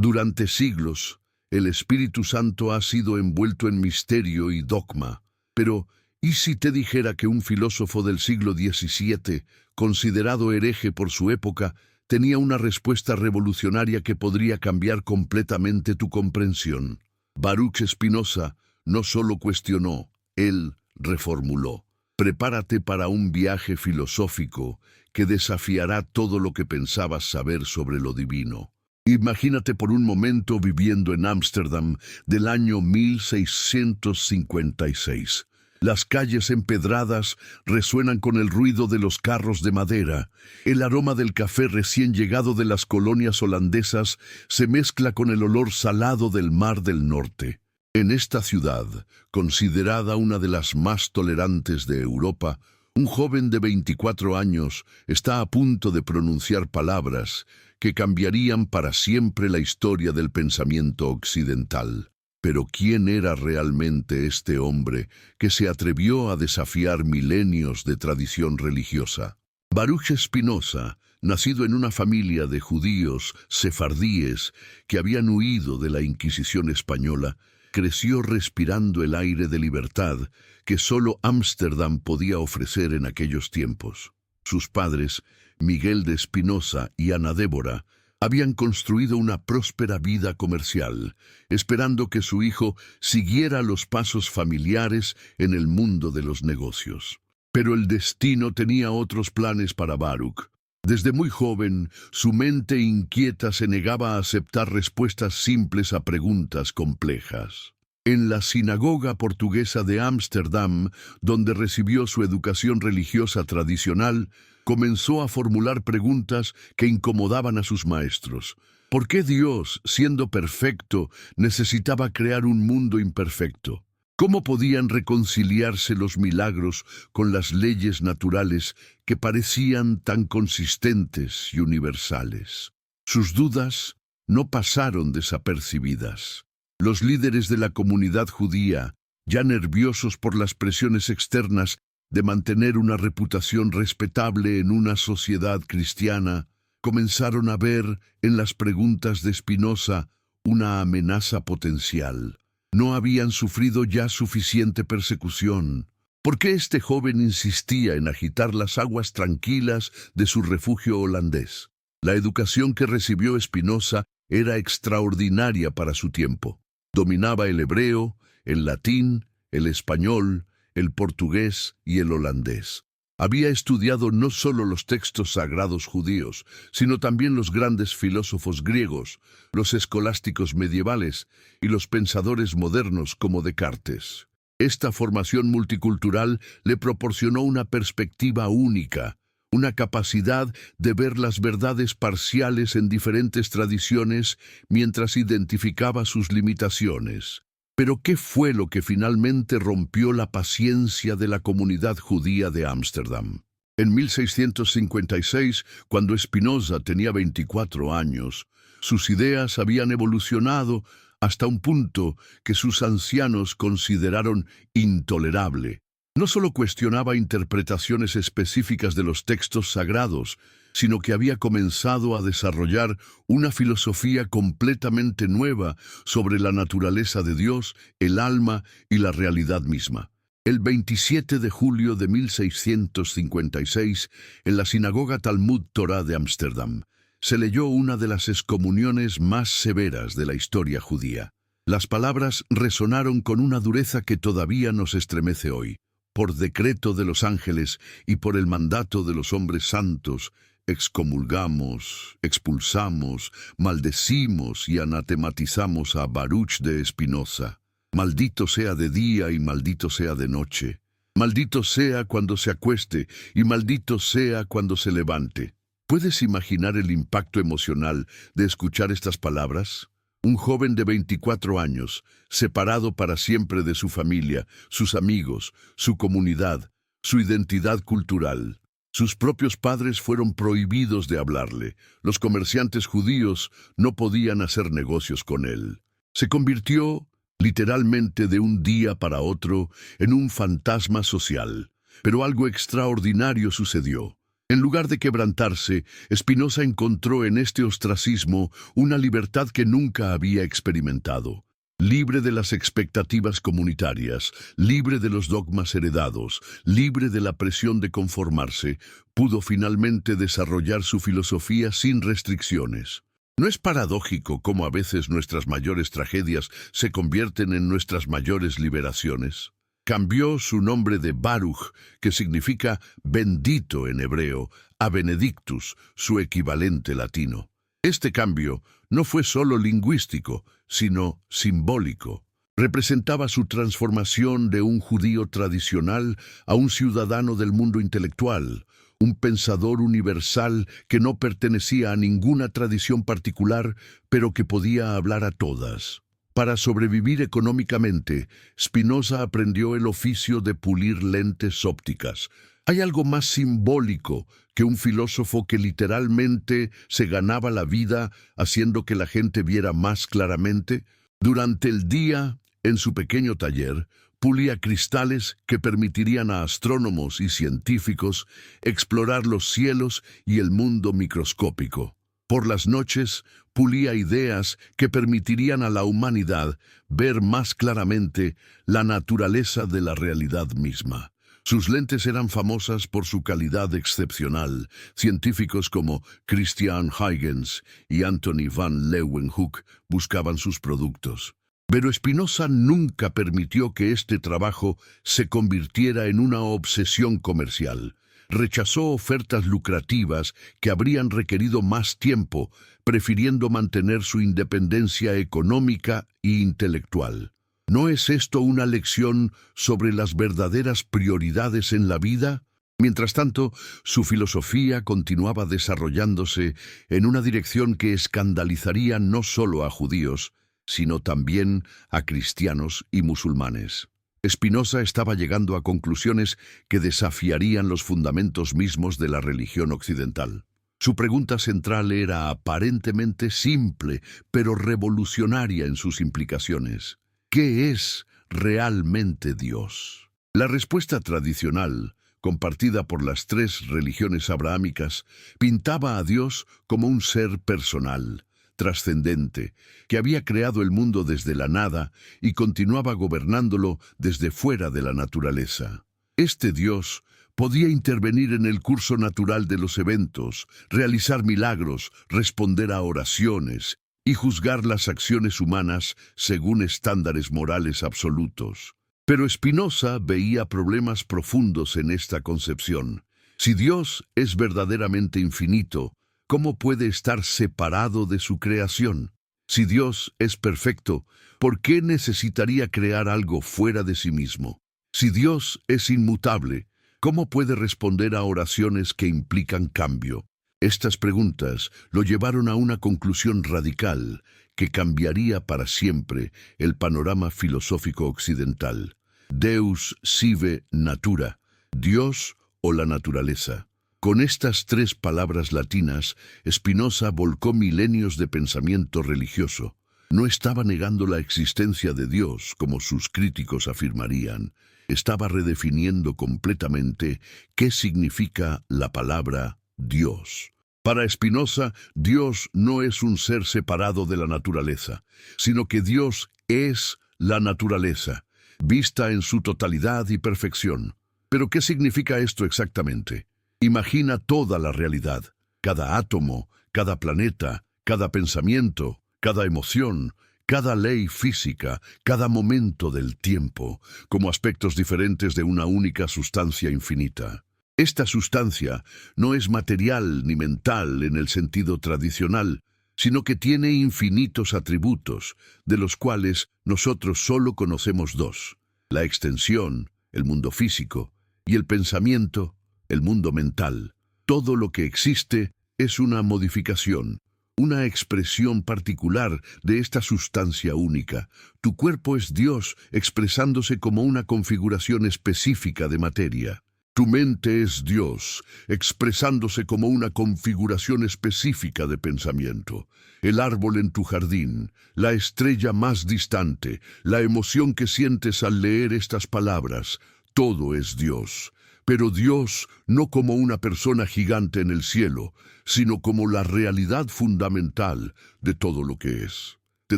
Durante siglos, el Espíritu Santo ha sido envuelto en misterio y dogma. Pero, ¿y si te dijera que un filósofo del siglo XVII, considerado hereje por su época, tenía una respuesta revolucionaria que podría cambiar completamente tu comprensión? Baruch Spinoza no solo cuestionó, él reformuló. Prepárate para un viaje filosófico que desafiará todo lo que pensabas saber sobre lo divino. Imagínate por un momento viviendo en Ámsterdam del año 1656. Las calles empedradas resuenan con el ruido de los carros de madera. El aroma del café recién llegado de las colonias holandesas se mezcla con el olor salado del Mar del Norte. En esta ciudad, considerada una de las más tolerantes de Europa, un joven de 24 años está a punto de pronunciar palabras que cambiarían para siempre la historia del pensamiento occidental. Pero ¿quién era realmente este hombre que se atrevió a desafiar milenios de tradición religiosa? Baruch Spinoza, nacido en una familia de judíos sefardíes que habían huido de la Inquisición española, creció respirando el aire de libertad que solo Ámsterdam podía ofrecer en aquellos tiempos. Sus padres, Miguel de Spinoza y Ana Débora, habían construido una próspera vida comercial, esperando que su hijo siguiera los pasos familiares en el mundo de los negocios. Pero el destino tenía otros planes para Baruch. Desde muy joven, su mente inquieta se negaba a aceptar respuestas simples a preguntas complejas. En la sinagoga portuguesa de Ámsterdam, donde recibió su educación religiosa tradicional, comenzó a formular preguntas que incomodaban a sus maestros. ¿Por qué Dios, siendo perfecto, necesitaba crear un mundo imperfecto? ¿Cómo podían reconciliarse los milagros con las leyes naturales que parecían tan consistentes y universales? Sus dudas no pasaron desapercibidas. Los líderes de la comunidad judía, ya nerviosos por las presiones externas de mantener una reputación respetable en una sociedad cristiana, comenzaron a ver en las preguntas de Spinoza una amenaza potencial. ¿No habían sufrido ya suficiente persecución? ¿Por qué este joven insistía en agitar las aguas tranquilas de su refugio holandés? La educación que recibió Spinoza era extraordinaria para su tiempo. Dominaba el hebreo, el latín, el español, el portugués y el holandés. Había estudiado no solo los textos sagrados judíos, sino también los grandes filósofos griegos, los escolásticos medievales y los pensadores modernos como Descartes. Esta formación multicultural le proporcionó una perspectiva única, una capacidad de ver las verdades parciales en diferentes tradiciones mientras identificaba sus limitaciones. Pero ¿qué fue lo que finalmente rompió la paciencia de la comunidad judía de Ámsterdam? En 1656, cuando Spinoza tenía 24 años, sus ideas habían evolucionado hasta un punto que sus ancianos consideraron intolerable. No solo cuestionaba interpretaciones específicas de los textos sagrados, sino que había comenzado a desarrollar una filosofía completamente nueva sobre la naturaleza de Dios, el alma y la realidad misma. El 27 de julio de 1656, en la sinagoga Talmud Torá de Ámsterdam, se leyó una de las excomuniones más severas de la historia judía. Las palabras resonaron con una dureza que todavía nos estremece hoy. Por decreto de los ángeles y por el mandato de los hombres santos, excomulgamos, expulsamos, maldecimos y anatematizamos a Baruch de Spinoza. Maldito sea de día y maldito sea de noche. Maldito sea cuando se acueste y maldito sea cuando se levante. ¿Puedes imaginar el impacto emocional de escuchar estas palabras? Un joven de 24 años, separado para siempre de su familia, sus amigos, su comunidad, su identidad cultural. Sus propios padres fueron prohibidos de hablarle. Los comerciantes judíos no podían hacer negocios con él. Se convirtió, literalmente de un día para otro, en un fantasma social. Pero algo extraordinario sucedió. En lugar de quebrantarse, Spinoza encontró en este ostracismo una libertad que nunca había experimentado. Libre de las expectativas comunitarias, libre de los dogmas heredados, libre de la presión de conformarse, pudo finalmente desarrollar su filosofía sin restricciones. ¿No es paradójico cómo a veces nuestras mayores tragedias se convierten en nuestras mayores liberaciones? Cambió su nombre de Baruch, que significa bendito en hebreo, a Benedictus, su equivalente latino. Este cambio no fue solo lingüístico, sino simbólico. Representaba su transformación de un judío tradicional a un ciudadano del mundo intelectual, un pensador universal que no pertenecía a ninguna tradición particular, pero que podía hablar a todas. Para sobrevivir económicamente, Spinoza aprendió el oficio de pulir lentes ópticas. ¿Hay algo más simbólico que un filósofo que literalmente se ganaba la vida haciendo que la gente viera más claramente? Durante el día, en su pequeño taller, pulía cristales que permitirían a astrónomos y científicos explorar los cielos y el mundo microscópico. Por las noches, pulía ideas que permitirían a la humanidad ver más claramente la naturaleza de la realidad misma. Sus lentes eran famosas por su calidad excepcional. Científicos como Christian Huygens y Anthony van Leeuwenhoek buscaban sus productos. Pero Spinoza nunca permitió que este trabajo se convirtiera en una obsesión comercial. Rechazó ofertas lucrativas que habrían requerido más tiempo, prefiriendo mantener su independencia económica e intelectual. ¿No es esto una lección sobre las verdaderas prioridades en la vida? Mientras tanto, su filosofía continuaba desarrollándose en una dirección que escandalizaría no solo a judíos, sino también a cristianos y musulmanes. Spinoza estaba llegando a conclusiones que desafiarían los fundamentos mismos de la religión occidental. Su pregunta central era aparentemente simple, pero revolucionaria en sus implicaciones. ¿Qué es realmente Dios? La respuesta tradicional, compartida por las tres religiones abrahámicas, pintaba a Dios como un ser personal, trascendente, que había creado el mundo desde la nada y continuaba gobernándolo desde fuera de la naturaleza. Este Dios podía intervenir en el curso natural de los eventos, realizar milagros, responder a oraciones y juzgar las acciones humanas según estándares morales absolutos. Pero Spinoza veía problemas profundos en esta concepción. Si Dios es verdaderamente infinito, ¿cómo puede estar separado de su creación? Si Dios es perfecto, ¿por qué necesitaría crear algo fuera de sí mismo? Si Dios es inmutable, ¿cómo puede responder a oraciones que implican cambio? Estas preguntas lo llevaron a una conclusión radical que cambiaría para siempre el panorama filosófico occidental. Deus sive natura, Dios o la naturaleza. Con estas tres palabras latinas, Spinoza volcó milenios de pensamiento religioso. No estaba negando la existencia de Dios, como sus críticos afirmarían. Estaba redefiniendo completamente qué significa la palabra Dios. Para Spinoza, Dios no es un ser separado de la naturaleza, sino que Dios es la naturaleza, vista en su totalidad y perfección. ¿Pero qué significa esto exactamente? Imagina toda la realidad, cada átomo, cada planeta, cada pensamiento, cada emoción, cada ley física, cada momento del tiempo, como aspectos diferentes de una única sustancia infinita. Esta sustancia no es material ni mental en el sentido tradicional, sino que tiene infinitos atributos, de los cuales nosotros solo conocemos dos: la extensión, el mundo físico, y el pensamiento, el mundo mental. Todo lo que existe es una modificación, una expresión particular de esta sustancia única. Tu cuerpo es Dios expresándose como una configuración específica de materia. Tu mente es Dios expresándose como una configuración específica de pensamiento. El árbol en tu jardín, la estrella más distante, la emoción que sientes al leer estas palabras, todo es Dios. pero Dios no como una persona gigante en el cielo, sino como la realidad fundamental de todo lo que es. ¿Te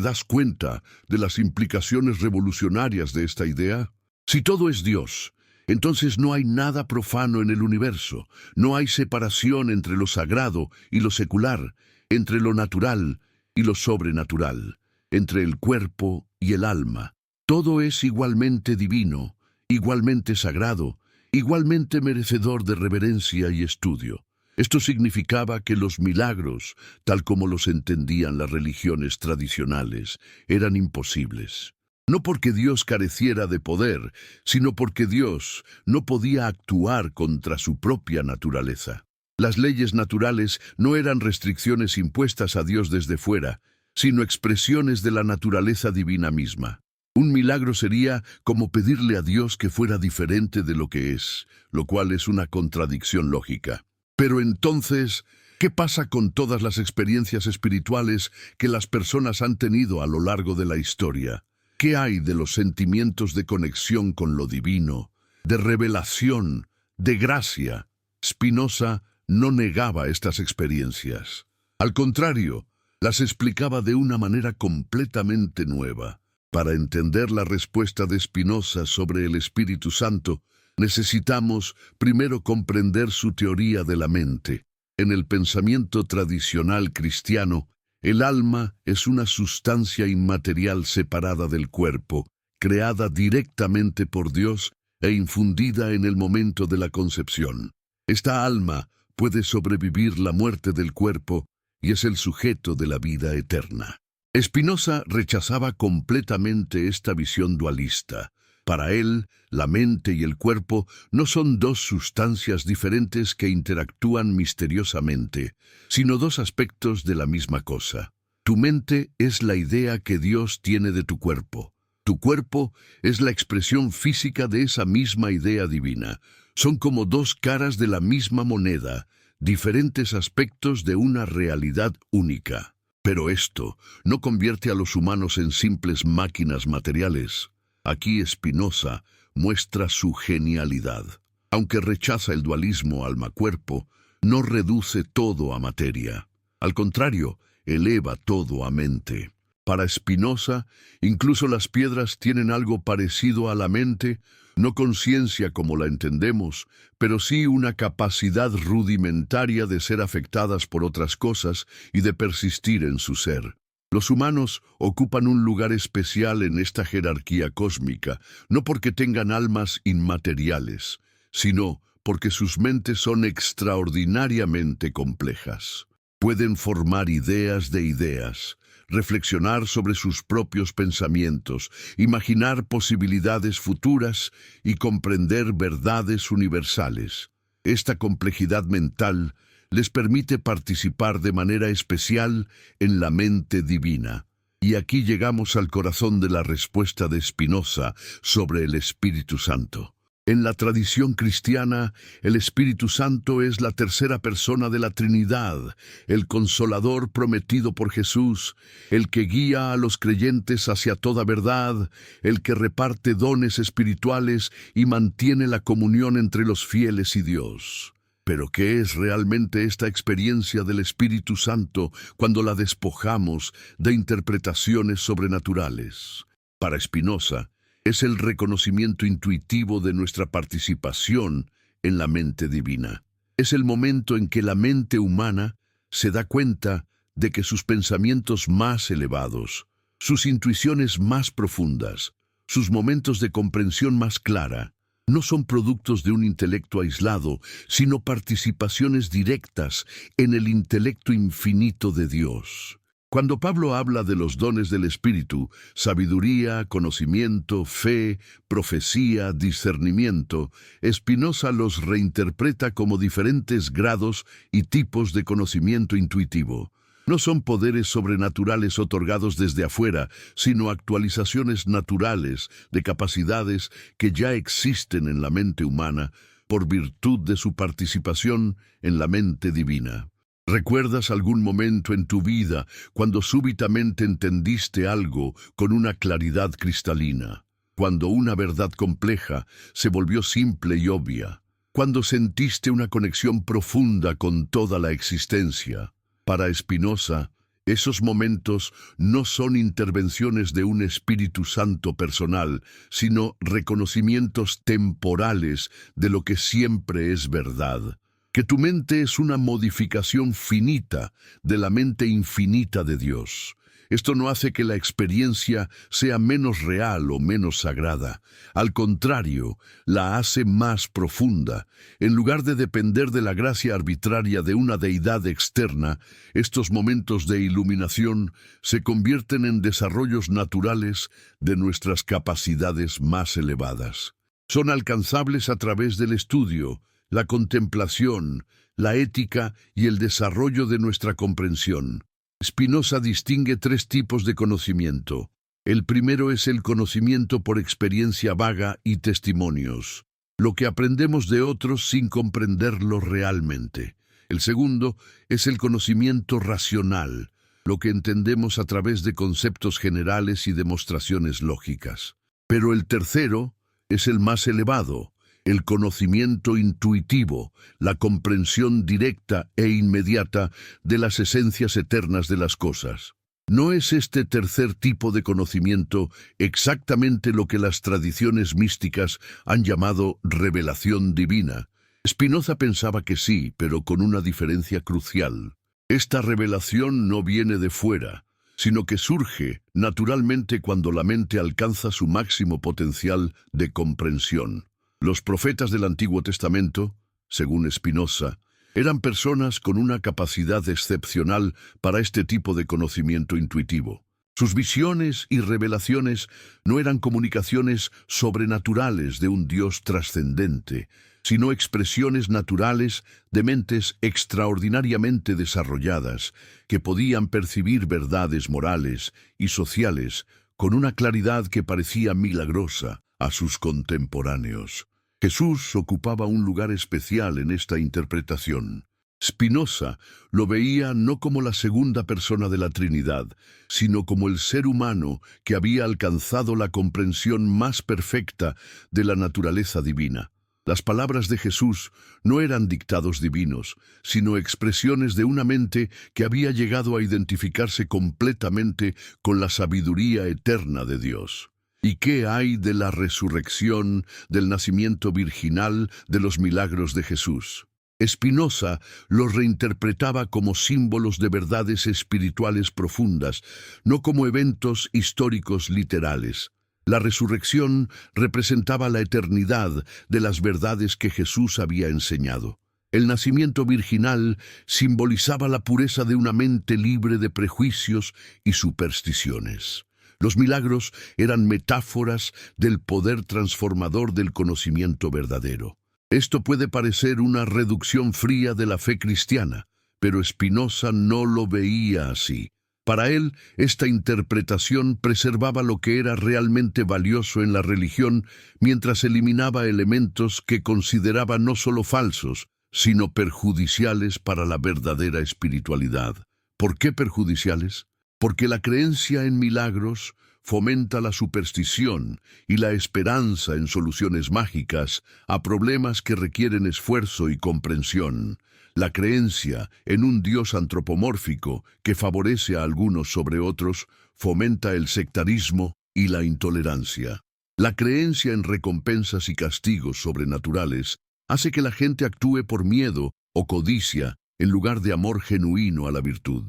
das cuenta de las implicaciones revolucionarias de esta idea? Si todo es Dios, entonces no hay nada profano en el universo, no hay separación entre lo sagrado y lo secular, entre lo natural y lo sobrenatural, entre el cuerpo y el alma. Todo es igualmente divino, igualmente sagrado, igualmente merecedor de reverencia y estudio. Esto significaba que los milagros, tal como los entendían las religiones tradicionales, eran imposibles. No porque Dios careciera de poder, sino porque Dios no podía actuar contra su propia naturaleza. Las leyes naturales no eran restricciones impuestas a Dios desde fuera, sino expresiones de la naturaleza divina misma. Un milagro sería como pedirle a Dios que fuera diferente de lo que es, lo cual es una contradicción lógica. Pero entonces, ¿qué pasa con todas las experiencias espirituales que las personas han tenido a lo largo de la historia? ¿Qué hay de los sentimientos de conexión con lo divino, de revelación, de gracia? Spinoza no negaba estas experiencias. Al contrario, las explicaba de una manera completamente nueva. Para entender la respuesta de Spinoza sobre el Espíritu Santo, necesitamos primero comprender su teoría de la mente. En el pensamiento tradicional cristiano, el alma es una sustancia inmaterial separada del cuerpo, creada directamente por Dios e infundida en el momento de la concepción. Esta alma puede sobrevivir la muerte del cuerpo y es el sujeto de la vida eterna. Spinoza rechazaba completamente esta visión dualista. Para él, la mente y el cuerpo no son dos sustancias diferentes que interactúan misteriosamente, sino dos aspectos de la misma cosa. Tu mente es la idea que Dios tiene de tu cuerpo. Tu cuerpo es la expresión física de esa misma idea divina. Son como dos caras de la misma moneda, diferentes aspectos de una realidad única. Pero esto no convierte a los humanos en simples máquinas materiales. Aquí Spinoza muestra su genialidad. Aunque rechaza el dualismo alma-cuerpo, no reduce todo a materia. Al contrario, eleva todo a mente. Para Spinoza, incluso las piedras tienen algo parecido a la mente, no conciencia como la entendemos, pero sí una capacidad rudimentaria de ser afectadas por otras cosas y de persistir en su ser. Los humanos ocupan un lugar especial en esta jerarquía cósmica, no porque tengan almas inmateriales, sino porque sus mentes son extraordinariamente complejas. Pueden formar ideas de ideas, reflexionar sobre sus propios pensamientos, imaginar posibilidades futuras y comprender verdades universales. Esta complejidad mental les permite participar de manera especial en la mente divina. Y aquí llegamos al corazón de la respuesta de Spinoza sobre el Espíritu Santo. En la tradición cristiana, el Espíritu Santo es la tercera persona de la Trinidad, el Consolador prometido por Jesús, el que guía a los creyentes hacia toda verdad, el que reparte dones espirituales y mantiene la comunión entre los fieles y Dios. Pero ¿qué es realmente esta experiencia del Espíritu Santo cuando la despojamos de interpretaciones sobrenaturales? Para Spinoza, es el reconocimiento intuitivo de nuestra participación en la mente divina. Es el momento en que la mente humana se da cuenta de que sus pensamientos más elevados, sus intuiciones más profundas, sus momentos de comprensión más clara, no son productos de un intelecto aislado, sino participaciones directas en el intelecto infinito de Dios. Cuando Pablo habla de los dones del Espíritu, sabiduría, conocimiento, fe, profecía, discernimiento, Spinoza los reinterpreta como diferentes grados y tipos de conocimiento intuitivo. No son poderes sobrenaturales otorgados desde afuera, sino actualizaciones naturales de capacidades que ya existen en la mente humana por virtud de su participación en la mente divina. ¿Recuerdas algún momento en tu vida cuando súbitamente entendiste algo con una claridad cristalina? Cuando una verdad compleja se volvió simple y obvia. cuando sentiste una conexión profunda con toda la existencia. Para Spinoza, esos momentos no son intervenciones de un Espíritu Santo personal, sino reconocimientos temporales de lo que siempre es verdad. Que tu mente es una modificación finita de la mente infinita de Dios. Esto no hace que la experiencia sea menos real o menos sagrada. Al contrario, la hace más profunda. En lugar de depender de la gracia arbitraria de una deidad externa, estos momentos de iluminación se convierten en desarrollos naturales de nuestras capacidades más elevadas. Son alcanzables a través del estudio, la contemplación, la ética y el desarrollo de nuestra comprensión. Spinoza distingue tres tipos de conocimiento. El primero es el conocimiento por experiencia vaga y testimonios, lo que aprendemos de otros sin comprenderlo realmente. El segundo es el conocimiento racional, lo que entendemos a través de conceptos generales y demostraciones lógicas. Pero el tercero es el más elevado, el conocimiento intuitivo, la comprensión directa e inmediata de las esencias eternas de las cosas. ¿No es este tercer tipo de conocimiento exactamente lo que las tradiciones místicas han llamado revelación divina? Spinoza pensaba que sí, pero con una diferencia crucial. Esta revelación no viene de fuera, sino que surge naturalmente cuando la mente alcanza su máximo potencial de comprensión. Los profetas del Antiguo Testamento, según Spinoza, eran personas con una capacidad excepcional para este tipo de conocimiento intuitivo. Sus visiones y revelaciones no eran comunicaciones sobrenaturales de un Dios trascendente, sino expresiones naturales de mentes extraordinariamente desarrolladas que podían percibir verdades morales y sociales con una claridad que parecía milagrosa a sus contemporáneos. Jesús ocupaba un lugar especial en esta interpretación. Spinoza lo veía no como la segunda persona de la Trinidad, sino como el ser humano que había alcanzado la comprensión más perfecta de la naturaleza divina. Las palabras de Jesús no eran dictados divinos, sino expresiones de una mente que había llegado a identificarse completamente con la sabiduría eterna de Dios. ¿Y qué hay de la resurrección, del nacimiento virginal, de los milagros de Jesús? Spinoza los reinterpretaba como símbolos de verdades espirituales profundas, no como eventos históricos literales. La resurrección representaba la eternidad de las verdades que Jesús había enseñado. El nacimiento virginal simbolizaba la pureza de una mente libre de prejuicios y supersticiones. Los milagros eran metáforas del poder transformador del conocimiento verdadero. Esto puede parecer una reducción fría de la fe cristiana, pero Spinoza no lo veía así. Para él, esta interpretación preservaba lo que era realmente valioso en la religión, mientras eliminaba elementos que consideraba no solo falsos, sino perjudiciales para la verdadera espiritualidad. ¿Por qué perjudiciales? Porque la creencia en milagros fomenta la superstición y la esperanza en soluciones mágicas a problemas que requieren esfuerzo y comprensión. La creencia en un Dios antropomórfico que favorece a algunos sobre otros fomenta el sectarismo y la intolerancia. La creencia en recompensas y castigos sobrenaturales hace que la gente actúe por miedo o codicia en lugar de amor genuino a la virtud.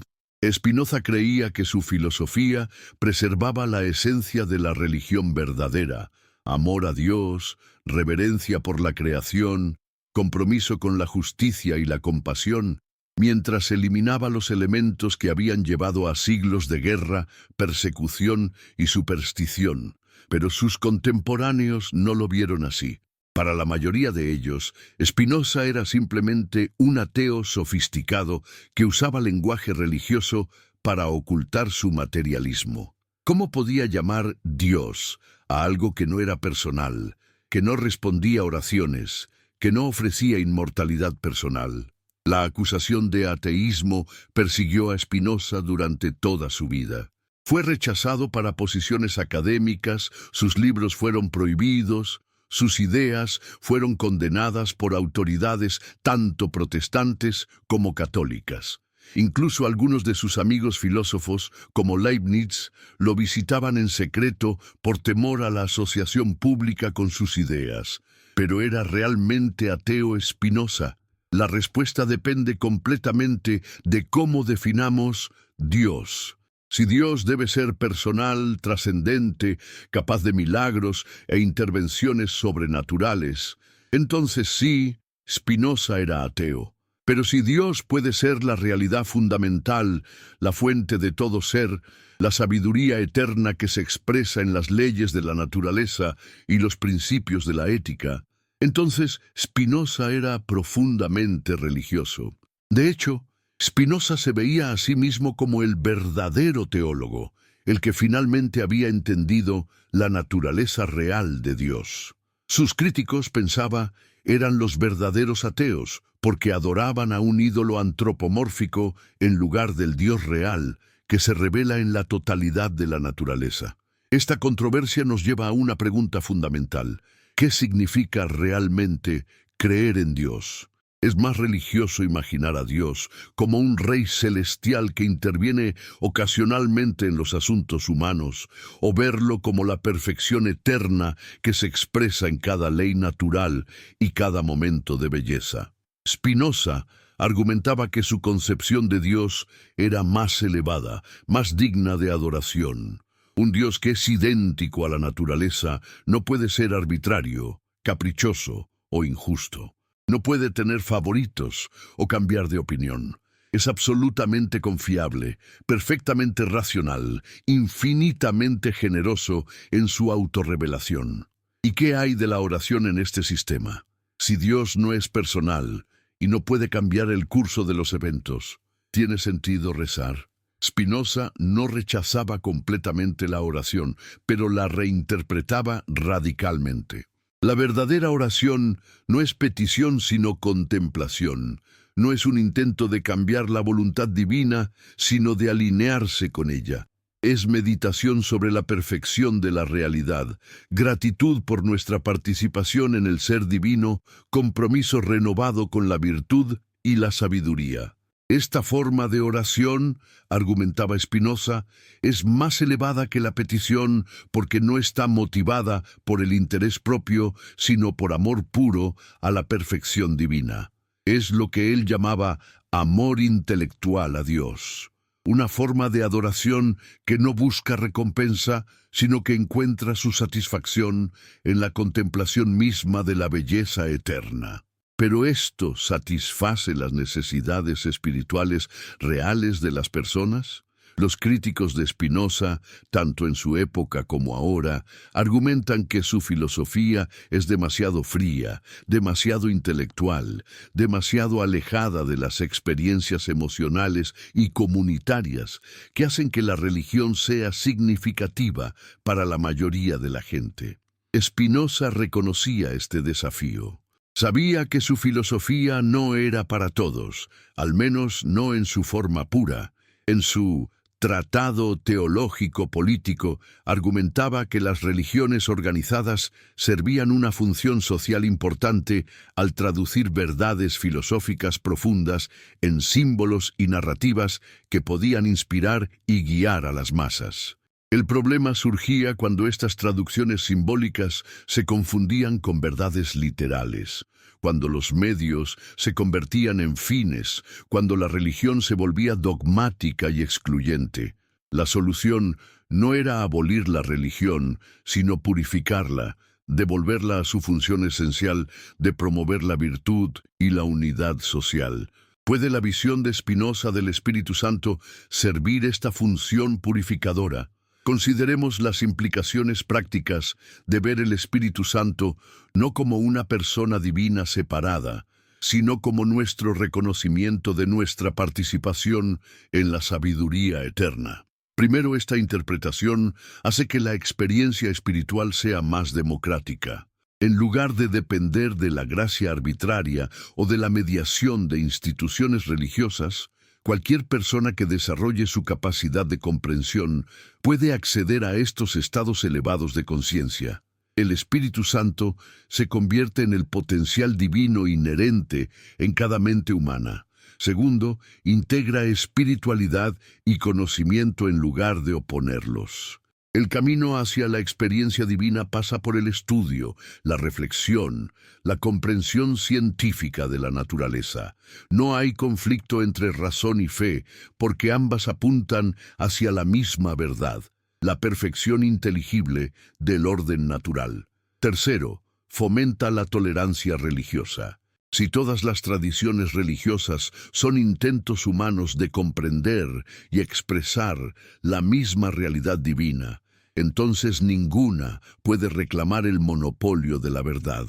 Spinoza creía que su filosofía preservaba la esencia de la religión verdadera: amor a Dios, reverencia por la creación, compromiso con la justicia y la compasión, mientras eliminaba los elementos que habían llevado a siglos de guerra, persecución y superstición. Pero sus contemporáneos no lo vieron así. Para la mayoría de ellos, Spinoza era simplemente un ateo sofisticado que usaba lenguaje religioso para ocultar su materialismo. ¿Cómo podía llamar Dios a algo que no era personal, que no respondía a oraciones, que no ofrecía inmortalidad personal? La acusación de ateísmo persiguió a Spinoza durante toda su vida. Fue rechazado para posiciones académicas, sus libros fueron prohibidos, Sus ideas fueron condenadas por autoridades tanto protestantes como católicas. Incluso algunos de sus amigos filósofos, como Leibniz, lo visitaban en secreto por temor a la asociación pública con sus ideas. ¿Pero era realmente ateo Spinoza? La respuesta depende completamente de cómo definamos Dios. Si Dios debe ser personal, trascendente, capaz de milagros e intervenciones sobrenaturales, entonces sí, Spinoza era ateo. Pero si Dios puede ser la realidad fundamental, la fuente de todo ser, la sabiduría eterna que se expresa en las leyes de la naturaleza y los principios de la ética, entonces Spinoza era profundamente religioso. De hecho, Spinoza se veía a sí mismo como el verdadero teólogo, el que finalmente había entendido la naturaleza real de Dios. Sus críticos, pensaba, eran los verdaderos ateos, porque adoraban a un ídolo antropomórfico en lugar del Dios real, que se revela en la totalidad de la naturaleza. Esta controversia nos lleva a una pregunta fundamental. ¿Qué significa realmente creer en Dios? Es más religioso imaginar a Dios como un rey celestial que interviene ocasionalmente en los asuntos humanos, o verlo como la perfección eterna que se expresa en cada ley natural y cada momento de belleza. Spinoza argumentaba que su concepción de Dios era más elevada, más digna de adoración. Un Dios que es idéntico a la naturaleza no puede ser arbitrario, caprichoso o injusto. No puede tener favoritos o cambiar de opinión. Es absolutamente confiable, perfectamente racional, infinitamente generoso en su autorrevelación. ¿Y qué hay de la oración en este sistema? Si Dios no es personal y no puede cambiar el curso de los eventos, ¿tiene sentido rezar? Spinoza no rechazaba completamente la oración, pero la reinterpretaba radicalmente. La verdadera oración no es petición sino contemplación. No es un intento de cambiar la voluntad divina, sino de alinearse con ella. Es meditación sobre la perfección de la realidad, gratitud por nuestra participación en el ser divino, compromiso renovado con la virtud y la sabiduría. Esta forma de oración, argumentaba Spinoza, es más elevada que la petición porque no está motivada por el interés propio, sino por amor puro a la perfección divina. Es lo que él llamaba amor intelectual a Dios. Una forma de adoración que no busca recompensa, sino que encuentra su satisfacción en la contemplación misma de la belleza eterna. ¿Pero esto satisface las necesidades espirituales reales de las personas? Los críticos de Spinoza, tanto en su época como ahora, argumentan que su filosofía es demasiado fría, demasiado intelectual, demasiado alejada de las experiencias emocionales y comunitarias que hacen que la religión sea significativa para la mayoría de la gente. Spinoza reconocía este desafío. Sabía que su filosofía no era para todos, al menos no en su forma pura. En su Tratado Teológico Político argumentaba que las religiones organizadas servían una función social importante al traducir verdades filosóficas profundas en símbolos y narrativas que podían inspirar y guiar a las masas. El problema surgía cuando estas traducciones simbólicas se confundían con verdades literales, cuando los medios se convertían en fines, cuando la religión se volvía dogmática y excluyente. La solución no era abolir la religión, sino purificarla, devolverla a su función esencial de promover la virtud y la unidad social. ¿Puede la visión de Spinoza del Espíritu Santo servir esta función purificadora? Consideremos las implicaciones prácticas de ver el Espíritu Santo no como una persona divina separada, sino como nuestro reconocimiento de nuestra participación en la sabiduría eterna. Primero, esta interpretación hace que la experiencia espiritual sea más democrática. En lugar de depender de la gracia arbitraria o de la mediación de instituciones religiosas, cualquier persona que desarrolle su capacidad de comprensión puede acceder a estos estados elevados de conciencia. El Espíritu Santo se convierte en el potencial divino inherente en cada mente humana. Segundo, integra espiritualidad y conocimiento en lugar de oponerlos. El camino hacia la experiencia divina pasa por el estudio, la reflexión, la comprensión científica de la naturaleza. No hay conflicto entre razón y fe, porque ambas apuntan hacia la misma verdad, la perfección inteligible del orden natural. Tercero, fomenta la tolerancia religiosa. Si todas las tradiciones religiosas son intentos humanos de comprender y expresar la misma realidad divina, entonces ninguna puede reclamar el monopolio de la verdad.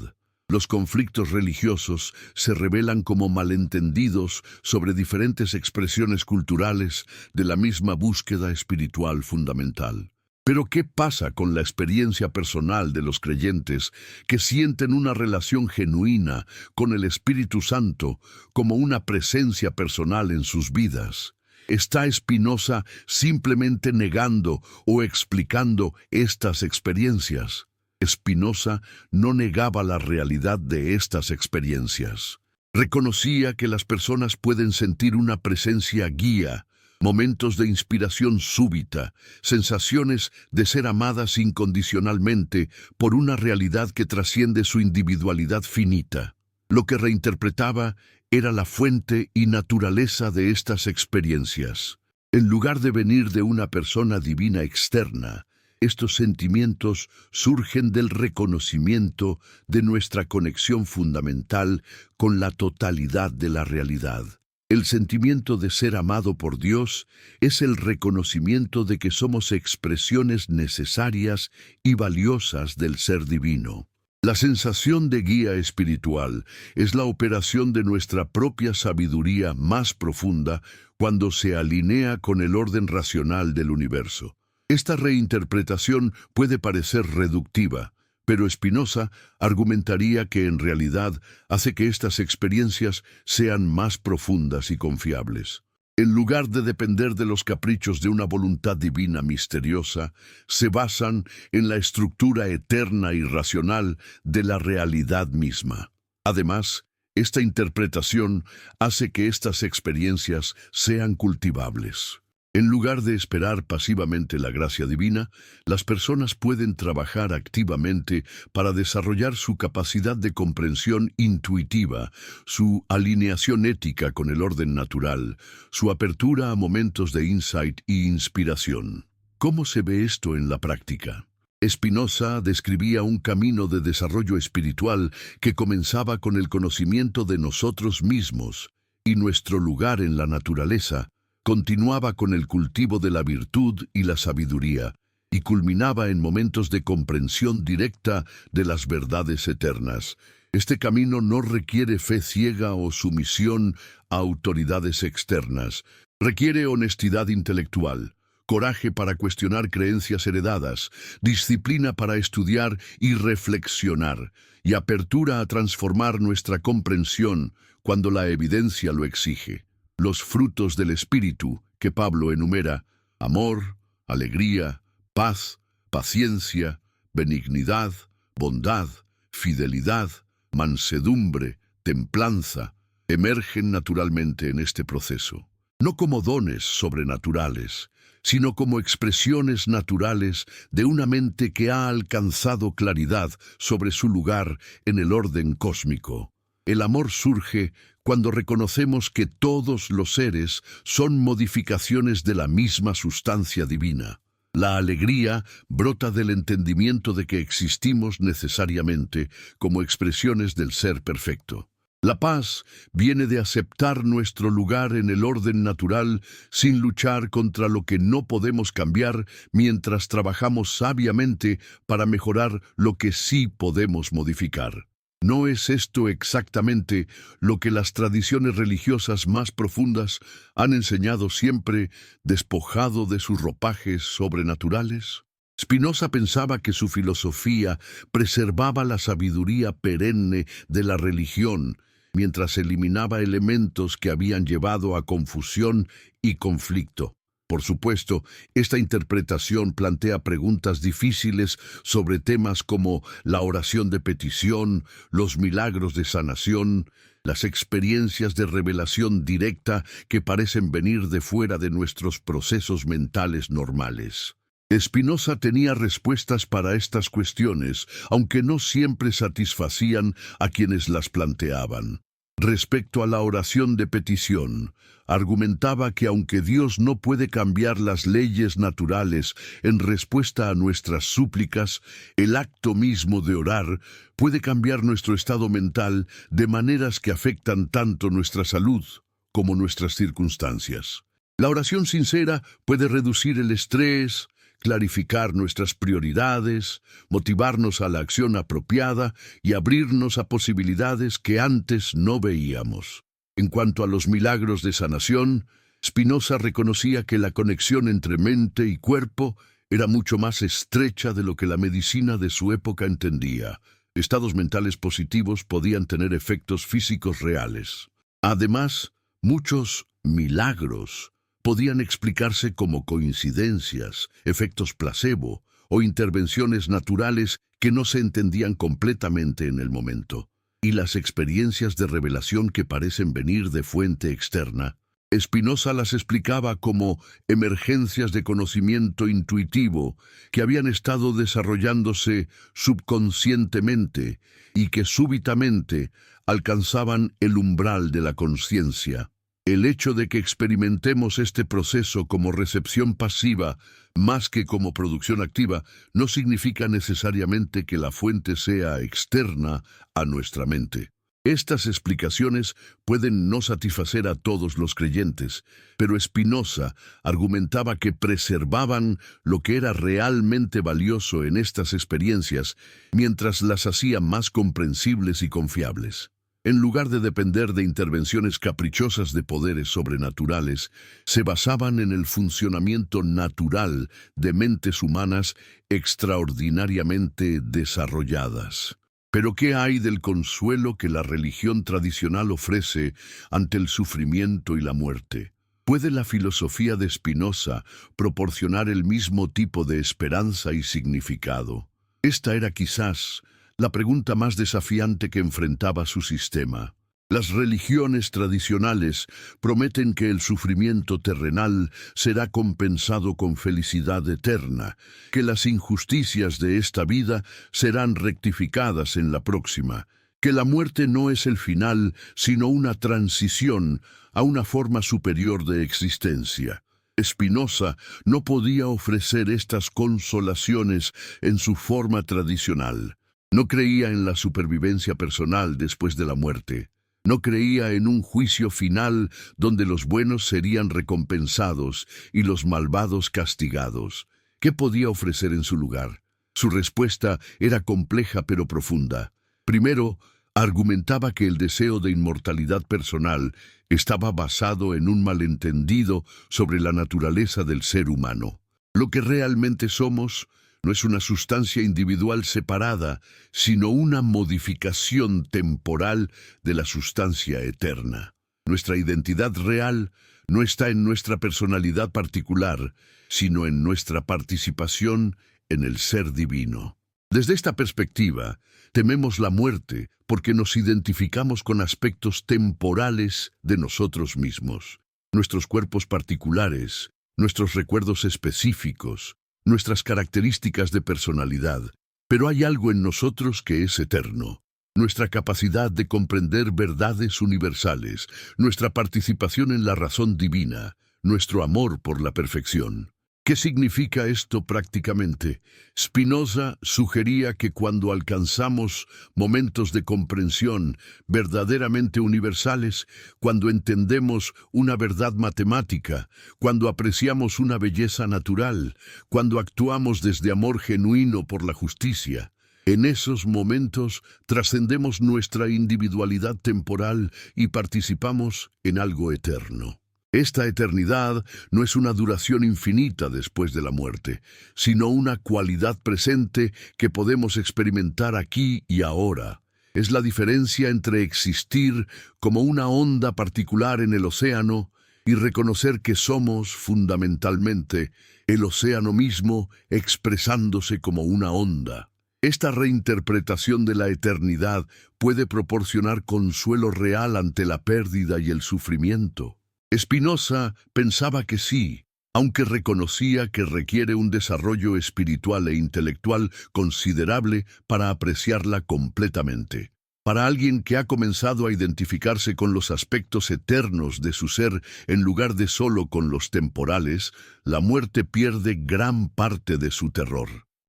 Los conflictos religiosos se revelan como malentendidos sobre diferentes expresiones culturales de la misma búsqueda espiritual fundamental. Pero ¿qué pasa con la experiencia personal de los creyentes que sienten una relación genuina con el Espíritu Santo como una presencia personal en sus vidas? ¿Está Spinoza simplemente negando o explicando estas experiencias? Spinoza no negaba la realidad de estas experiencias. Reconocía que las personas pueden sentir una presencia guía, momentos de inspiración súbita, sensaciones de ser amadas incondicionalmente por una realidad que trasciende su individualidad finita. Lo que reinterpretaba era la fuente y naturaleza de estas experiencias. En lugar de venir de una persona divina externa, estos sentimientos surgen del reconocimiento de nuestra conexión fundamental con la totalidad de la realidad. El sentimiento de ser amado por Dios es el reconocimiento de que somos expresiones necesarias y valiosas del ser divino. La sensación de guía espiritual es la operación de nuestra propia sabiduría más profunda cuando se alinea con el orden racional del universo. Esta reinterpretación puede parecer reductiva, pero Spinoza argumentaría que en realidad hace que estas experiencias sean más profundas y confiables. En lugar de depender de los caprichos de una voluntad divina misteriosa, se basan en la estructura eterna y racional de la realidad misma. Además, esta interpretación hace que estas experiencias sean cultivables. En lugar de esperar pasivamente la gracia divina, las personas pueden trabajar activamente para desarrollar su capacidad de comprensión intuitiva, su alineación ética con el orden natural, su apertura a momentos de insight y inspiración. ¿Cómo se ve esto en la práctica? Spinoza describía un camino de desarrollo espiritual que comenzaba con el conocimiento de nosotros mismos y nuestro lugar en la naturaleza, continuaba con el cultivo de la virtud y la sabiduría, y culminaba en momentos de comprensión directa de las verdades eternas. Este camino no requiere fe ciega o sumisión a autoridades externas. Requiere honestidad intelectual, coraje para cuestionar creencias heredadas, disciplina para estudiar y reflexionar, y apertura a transformar nuestra comprensión cuando la evidencia lo exige. Los frutos del Espíritu que Pablo enumera: amor, alegría, paz, paciencia, benignidad, bondad, fidelidad, mansedumbre, templanza, emergen naturalmente en este proceso, no como dones sobrenaturales, sino como expresiones naturales de una mente que ha alcanzado claridad sobre su lugar en el orden cósmico. El amor surge cuando reconocemos que todos los seres son modificaciones de la misma sustancia divina. La alegría brota del entendimiento de que existimos necesariamente como expresiones del ser perfecto. La paz viene de aceptar nuestro lugar en el orden natural sin luchar contra lo que no podemos cambiar mientras trabajamos sabiamente para mejorar lo que sí podemos modificar. ¿No es esto exactamente lo que las tradiciones religiosas más profundas han enseñado siempre, despojado de sus ropajes sobrenaturales? Spinoza pensaba que su filosofía preservaba la sabiduría perenne de la religión, mientras eliminaba elementos que habían llevado a confusión y conflicto. Por supuesto, esta interpretación plantea preguntas difíciles sobre temas como la oración de petición, los milagros de sanación, las experiencias de revelación directa que parecen venir de fuera de nuestros procesos mentales normales. Spinoza tenía respuestas para estas cuestiones, aunque no siempre satisfacían a quienes las planteaban. Respecto a la oración de petición, argumentaba que aunque Dios no puede cambiar las leyes naturales en respuesta a nuestras súplicas, el acto mismo de orar puede cambiar nuestro estado mental de maneras que afectan tanto nuestra salud como nuestras circunstancias. La oración sincera puede reducir el estrés, clarificar nuestras prioridades, motivarnos a la acción apropiada y abrirnos a posibilidades que antes no veíamos. En cuanto a los milagros de sanación, Spinoza reconocía que la conexión entre mente y cuerpo era mucho más estrecha de lo que la medicina de su época entendía. Estados mentales positivos podían tener efectos físicos reales. Además, muchos milagros podían explicarse como coincidencias, efectos placebo o intervenciones naturales que no se entendían completamente en el momento. Y las experiencias de revelación que parecen venir de fuente externa, Spinoza las explicaba como emergencias de conocimiento intuitivo que habían estado desarrollándose subconscientemente y que súbitamente alcanzaban el umbral de la conciencia. El hecho de que experimentemos este proceso como recepción pasiva más que como producción activa no significa necesariamente que la fuente sea externa a nuestra mente. Estas explicaciones pueden no satisfacer a todos los creyentes, pero Spinoza argumentaba que preservaban lo que era realmente valioso en estas experiencias mientras las hacía más comprensibles y confiables. En lugar de depender de intervenciones caprichosas de poderes sobrenaturales, se basaban en el funcionamiento natural de mentes humanas extraordinariamente desarrolladas. Pero ¿qué hay del consuelo que la religión tradicional ofrece ante el sufrimiento y la muerte? ¿Puede la filosofía de Spinoza proporcionar el mismo tipo de esperanza y significado? Esta era quizás la pregunta más desafiante que enfrentaba su sistema. Las religiones tradicionales prometen que el sufrimiento terrenal será compensado con felicidad eterna, que las injusticias de esta vida serán rectificadas en la próxima, que la muerte no es el final, sino una transición a una forma superior de existencia. Spinoza no podía ofrecer estas consolaciones en su forma tradicional. No creía en la supervivencia personal después de la muerte. No creía en un juicio final donde los buenos serían recompensados y los malvados castigados. ¿Qué podía ofrecer en su lugar? Su respuesta era compleja pero profunda. Primero, argumentaba que el deseo de inmortalidad personal estaba basado en un malentendido sobre la naturaleza del ser humano. Lo que realmente somos no es una sustancia individual separada, sino una modificación temporal de la sustancia eterna. Nuestra identidad real no está en nuestra personalidad particular, sino en nuestra participación en el ser divino. Desde esta perspectiva, tememos la muerte porque nos identificamos con aspectos temporales de nosotros mismos, nuestros cuerpos particulares, nuestros recuerdos específicos, nuestras características de personalidad, pero hay algo en nosotros que es eterno. Nuestra capacidad de comprender verdades universales, nuestra participación en la razón divina, nuestro amor por la perfección. ¿Qué significa esto prácticamente? Spinoza sugería que cuando alcanzamos momentos de comprensión verdaderamente universales, cuando entendemos una verdad matemática, cuando apreciamos una belleza natural, cuando actuamos desde amor genuino por la justicia, en esos momentos trascendemos nuestra individualidad temporal y participamos en algo eterno. Esta eternidad no es una duración infinita después de la muerte, sino una cualidad presente que podemos experimentar aquí y ahora. Es la diferencia entre existir como una onda particular en el océano y reconocer que somos, fundamentalmente, el océano mismo expresándose como una onda. Esta reinterpretación de la eternidad puede proporcionar consuelo real ante la pérdida y el sufrimiento. Spinoza pensaba que sí, aunque reconocía que requiere un desarrollo espiritual e intelectual considerable para apreciarla completamente. Para alguien que ha comenzado a identificarse con los aspectos eternos de su ser en lugar de solo con los temporales, la muerte pierde gran parte de su terror.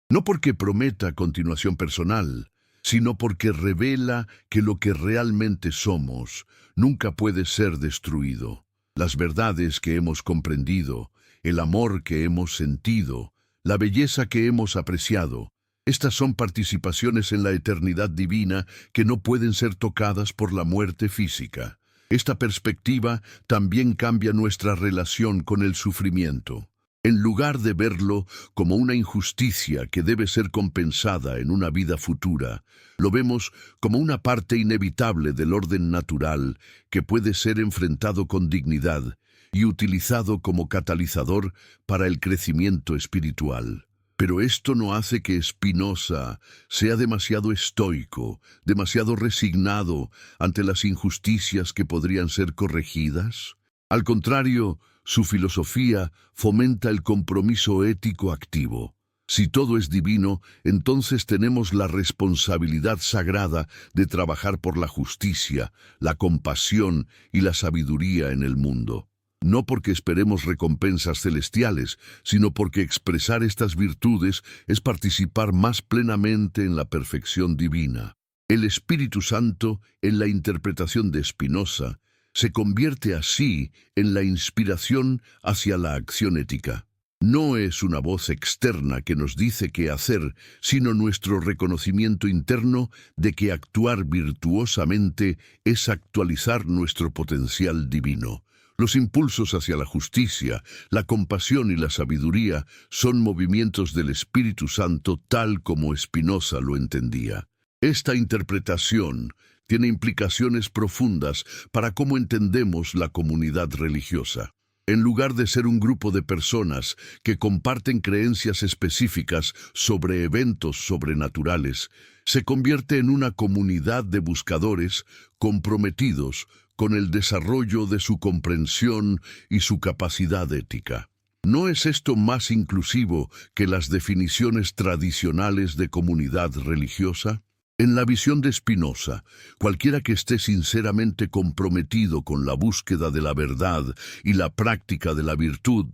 No porque prometa continuación personal, sino porque revela que lo que realmente somos nunca puede ser destruido. Las verdades que hemos comprendido, el amor que hemos sentido, la belleza que hemos apreciado, estas son participaciones en la eternidad divina que no pueden ser tocadas por la muerte física. Esta perspectiva también cambia nuestra relación con el sufrimiento. En lugar de verlo como una injusticia que debe ser compensada en una vida futura, lo vemos como una parte inevitable del orden natural que puede ser enfrentado con dignidad y utilizado como catalizador para el crecimiento espiritual. Pero esto no hace que Spinoza sea demasiado estoico, demasiado resignado ante las injusticias que podrían ser corregidas. Al contrario, su filosofía fomenta el compromiso ético activo. Si todo es divino, entonces tenemos la responsabilidad sagrada de trabajar por la justicia, la compasión y la sabiduría en el mundo. No porque esperemos recompensas celestiales, sino porque expresar estas virtudes es participar más plenamente en la perfección divina. El Espíritu Santo, en la interpretación de Spinoza, se convierte así en la inspiración hacia la acción ética. No es una voz externa que nos dice qué hacer, sino nuestro reconocimiento interno de que actuar virtuosamente es actualizar nuestro potencial divino. Los impulsos hacia la justicia, la compasión y la sabiduría son movimientos del Espíritu Santo tal como Spinoza lo entendía. Esta interpretación tiene implicaciones profundas para cómo entendemos la comunidad religiosa. En lugar de ser un grupo de personas que comparten creencias específicas sobre eventos sobrenaturales, se convierte en una comunidad de buscadores comprometidos con el desarrollo de su comprensión y su capacidad ética. ¿No es esto más inclusivo que las definiciones tradicionales de comunidad religiosa? En la visión de Spinoza, cualquiera que esté sinceramente comprometido con la búsqueda de la verdad y la práctica de la virtud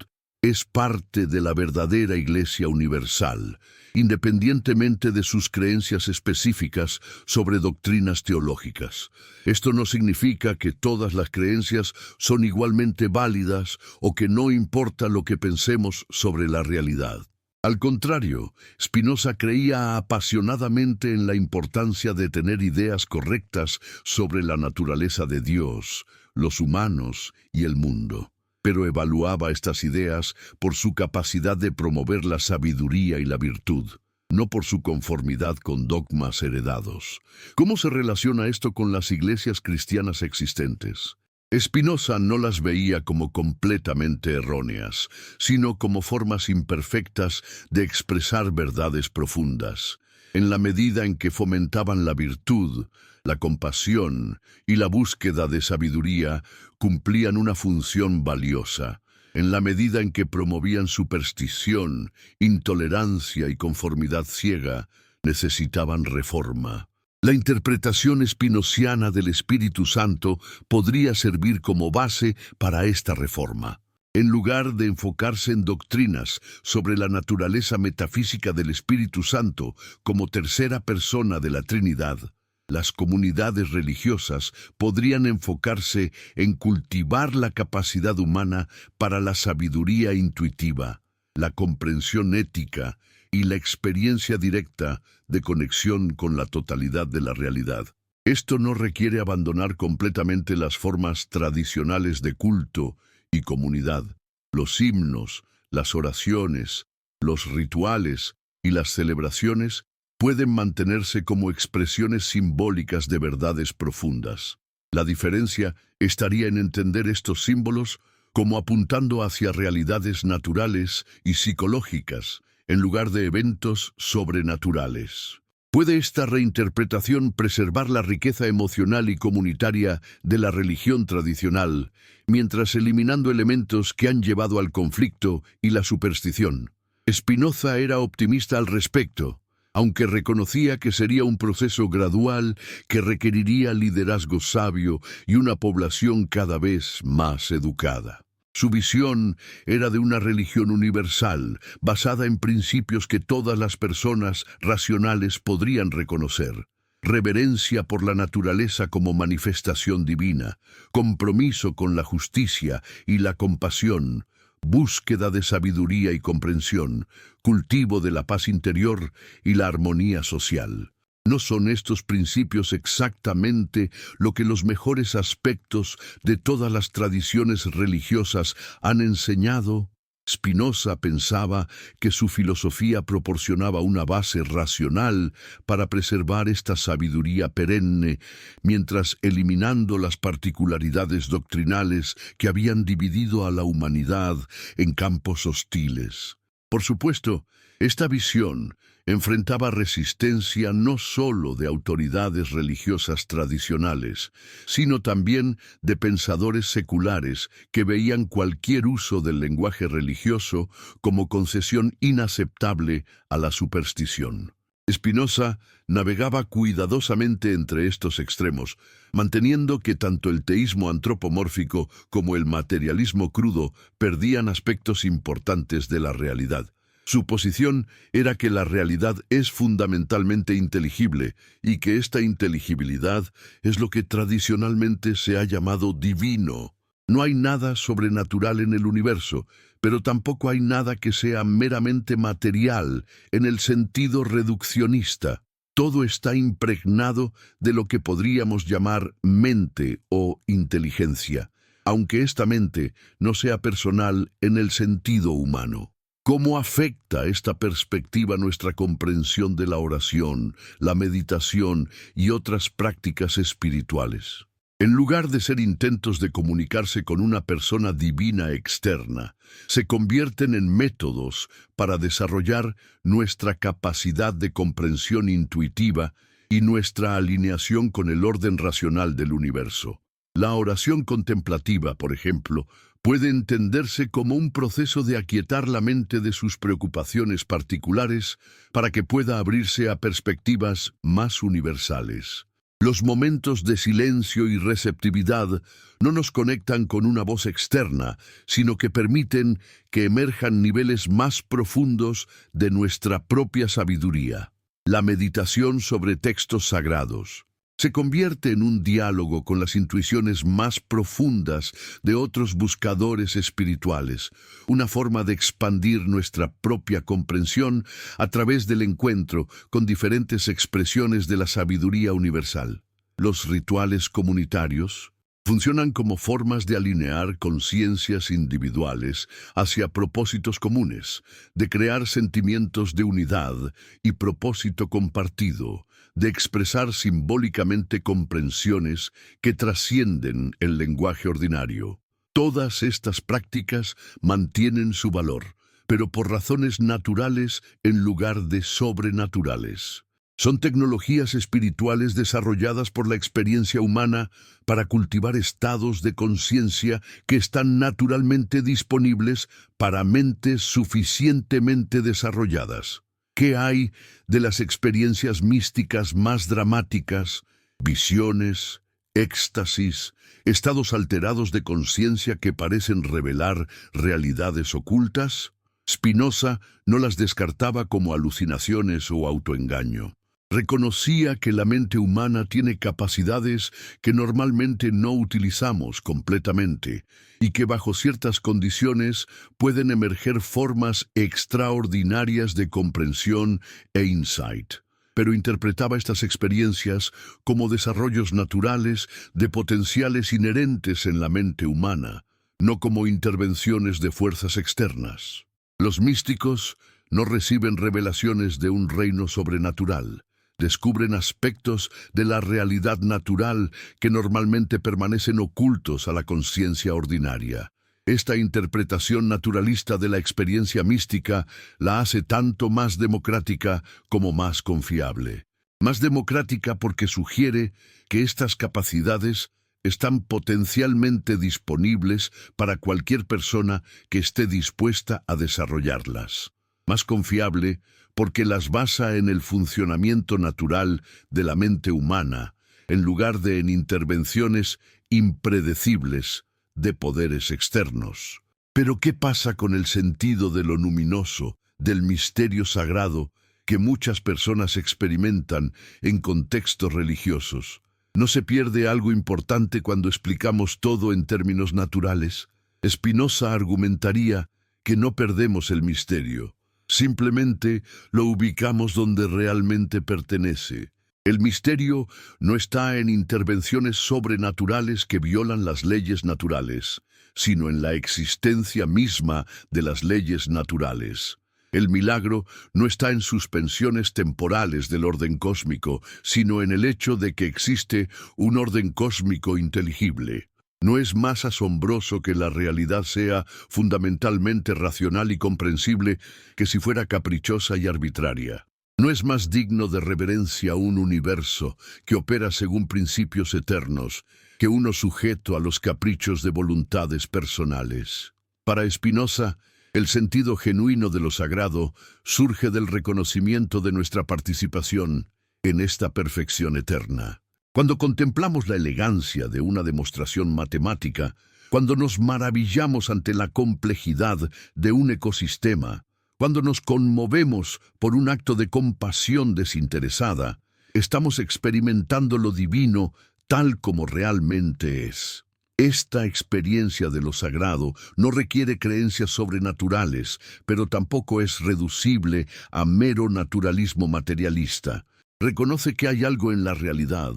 es parte de la verdadera Iglesia universal, independientemente de sus creencias específicas sobre doctrinas teológicas. Esto no significa que todas las creencias son igualmente válidas o que no importa lo que pensemos sobre la realidad. Al contrario, Spinoza creía apasionadamente en la importancia de tener ideas correctas sobre la naturaleza de Dios, los humanos y el mundo. Pero evaluaba estas ideas por su capacidad de promover la sabiduría y la virtud, no por su conformidad con dogmas heredados. ¿Cómo se relaciona esto con las iglesias cristianas existentes? Spinoza no las veía como completamente erróneas, sino como formas imperfectas de expresar verdades profundas. En la medida en que fomentaban la virtud, la compasión y la búsqueda de sabiduría, cumplían una función valiosa. En la medida en que promovían superstición, intolerancia y conformidad ciega, necesitaban reforma. La interpretación spinociana del Espíritu Santo podría servir como base para esta reforma. En lugar de enfocarse en doctrinas sobre la naturaleza metafísica del Espíritu Santo como tercera persona de la Trinidad, las comunidades religiosas podrían enfocarse en cultivar la capacidad humana para la sabiduría intuitiva, la comprensión ética y la experiencia directa de conexión con la totalidad de la realidad. Esto no requiere abandonar completamente las formas tradicionales de culto y comunidad. Los himnos, las oraciones, los rituales y las celebraciones pueden mantenerse como expresiones simbólicas de verdades profundas. La diferencia estaría en entender estos símbolos como apuntando hacia realidades naturales y psicológicas, en lugar de eventos sobrenaturales. ¿Puede esta reinterpretación preservar la riqueza emocional y comunitaria de la religión tradicional, mientras eliminando elementos que han llevado al conflicto y la superstición? Spinoza era optimista al respecto, aunque reconocía que sería un proceso gradual que requeriría liderazgo sabio y una población cada vez más educada. Su visión era de una religión universal, basada en principios que todas las personas racionales podrían reconocer: reverencia por la naturaleza como manifestación divina, compromiso con la justicia y la compasión, búsqueda de sabiduría y comprensión, cultivo de la paz interior y la armonía social. ¿No son estos principios exactamente lo que los mejores aspectos de todas las tradiciones religiosas han enseñado? Spinoza pensaba que su filosofía proporcionaba una base racional para preservar esta sabiduría perenne, mientras eliminando las particularidades doctrinales que habían dividido a la humanidad en campos hostiles. Por supuesto, esta visión enfrentaba resistencia no solo de autoridades religiosas tradicionales, sino también de pensadores seculares que veían cualquier uso del lenguaje religioso como concesión inaceptable a la superstición. Spinoza navegaba cuidadosamente entre estos extremos, manteniendo que tanto el teísmo antropomórfico como el materialismo crudo perdían aspectos importantes de la realidad. Su posición era que la realidad es fundamentalmente inteligible y que esta inteligibilidad es lo que tradicionalmente se ha llamado divino. No hay nada sobrenatural en el universo, pero tampoco hay nada que sea meramente material en el sentido reduccionista. Todo está impregnado de lo que podríamos llamar mente o inteligencia, aunque esta mente no sea personal en el sentido humano. ¿Cómo afecta esta perspectiva nuestra comprensión de la oración, la meditación y otras prácticas espirituales? En lugar de ser intentos de comunicarse con una persona divina externa, se convierten en métodos para desarrollar nuestra capacidad de comprensión intuitiva y nuestra alineación con el orden racional del universo. La oración contemplativa, por ejemplo, puede entenderse como un proceso de aquietar la mente de sus preocupaciones particulares para que pueda abrirse a perspectivas más universales. Los momentos de silencio y receptividad no nos conectan con una voz externa, sino que permiten que emerjan niveles más profundos de nuestra propia sabiduría. La meditación sobre textos sagrados se convierte en un diálogo con las intuiciones más profundas de otros buscadores espirituales, una forma de expandir nuestra propia comprensión a través del encuentro con diferentes expresiones de la sabiduría universal. Los rituales comunitarios funcionan como formas de alinear conciencias individuales hacia propósitos comunes, de crear sentimientos de unidad y propósito compartido, de expresar simbólicamente comprensiones que trascienden el lenguaje ordinario. Todas estas prácticas mantienen su valor, pero por razones naturales en lugar de sobrenaturales. Son tecnologías espirituales desarrolladas por la experiencia humana para cultivar estados de conciencia que están naturalmente disponibles para mentes suficientemente desarrolladas. ¿Qué hay de las experiencias místicas más dramáticas, visiones, éxtasis, estados alterados de conciencia que parecen revelar realidades ocultas? Spinoza no las descartaba como alucinaciones o autoengaño. Reconocía que la mente humana tiene capacidades que normalmente no utilizamos completamente y que bajo ciertas condiciones pueden emerger formas extraordinarias de comprensión e insight. Pero interpretaba estas experiencias como desarrollos naturales de potenciales inherentes en la mente humana, no como intervenciones de fuerzas externas. Los místicos no reciben revelaciones de un reino sobrenatural. Descubren aspectos de la realidad natural que normalmente permanecen ocultos a la conciencia ordinaria. Esta interpretación naturalista de la experiencia mística la hace tanto más democrática como más confiable. Más democrática porque sugiere que estas capacidades están potencialmente disponibles para cualquier persona que esté dispuesta a desarrollarlas. Más confiable porque las basa en el funcionamiento natural de la mente humana, en lugar de en intervenciones impredecibles de poderes externos. Pero ¿qué pasa con el sentido de lo luminoso, del misterio sagrado que muchas personas experimentan en contextos religiosos? ¿No se pierde algo importante cuando explicamos todo en términos naturales? Spinoza argumentaría que no perdemos el misterio, simplemente lo ubicamos donde realmente pertenece. El misterio no está en intervenciones sobrenaturales que violan las leyes naturales, sino en la existencia misma de las leyes naturales. El milagro no está en suspensiones temporales del orden cósmico, sino en el hecho de que existe un orden cósmico inteligible. No es más asombroso que la realidad sea fundamentalmente racional y comprensible que si fuera caprichosa y arbitraria. No es más digno de reverencia un universo que opera según principios eternos que uno sujeto a los caprichos de voluntades personales. Para Spinoza, el sentido genuino de lo sagrado surge del reconocimiento de nuestra participación en esta perfección eterna. Cuando contemplamos la elegancia de una demostración matemática, cuando nos maravillamos ante la complejidad de un ecosistema, cuando nos conmovemos por un acto de compasión desinteresada, estamos experimentando lo divino tal como realmente es. Esta experiencia de lo sagrado no requiere creencias sobrenaturales, pero tampoco es reducible a mero naturalismo materialista. Reconoce que hay algo en la realidad,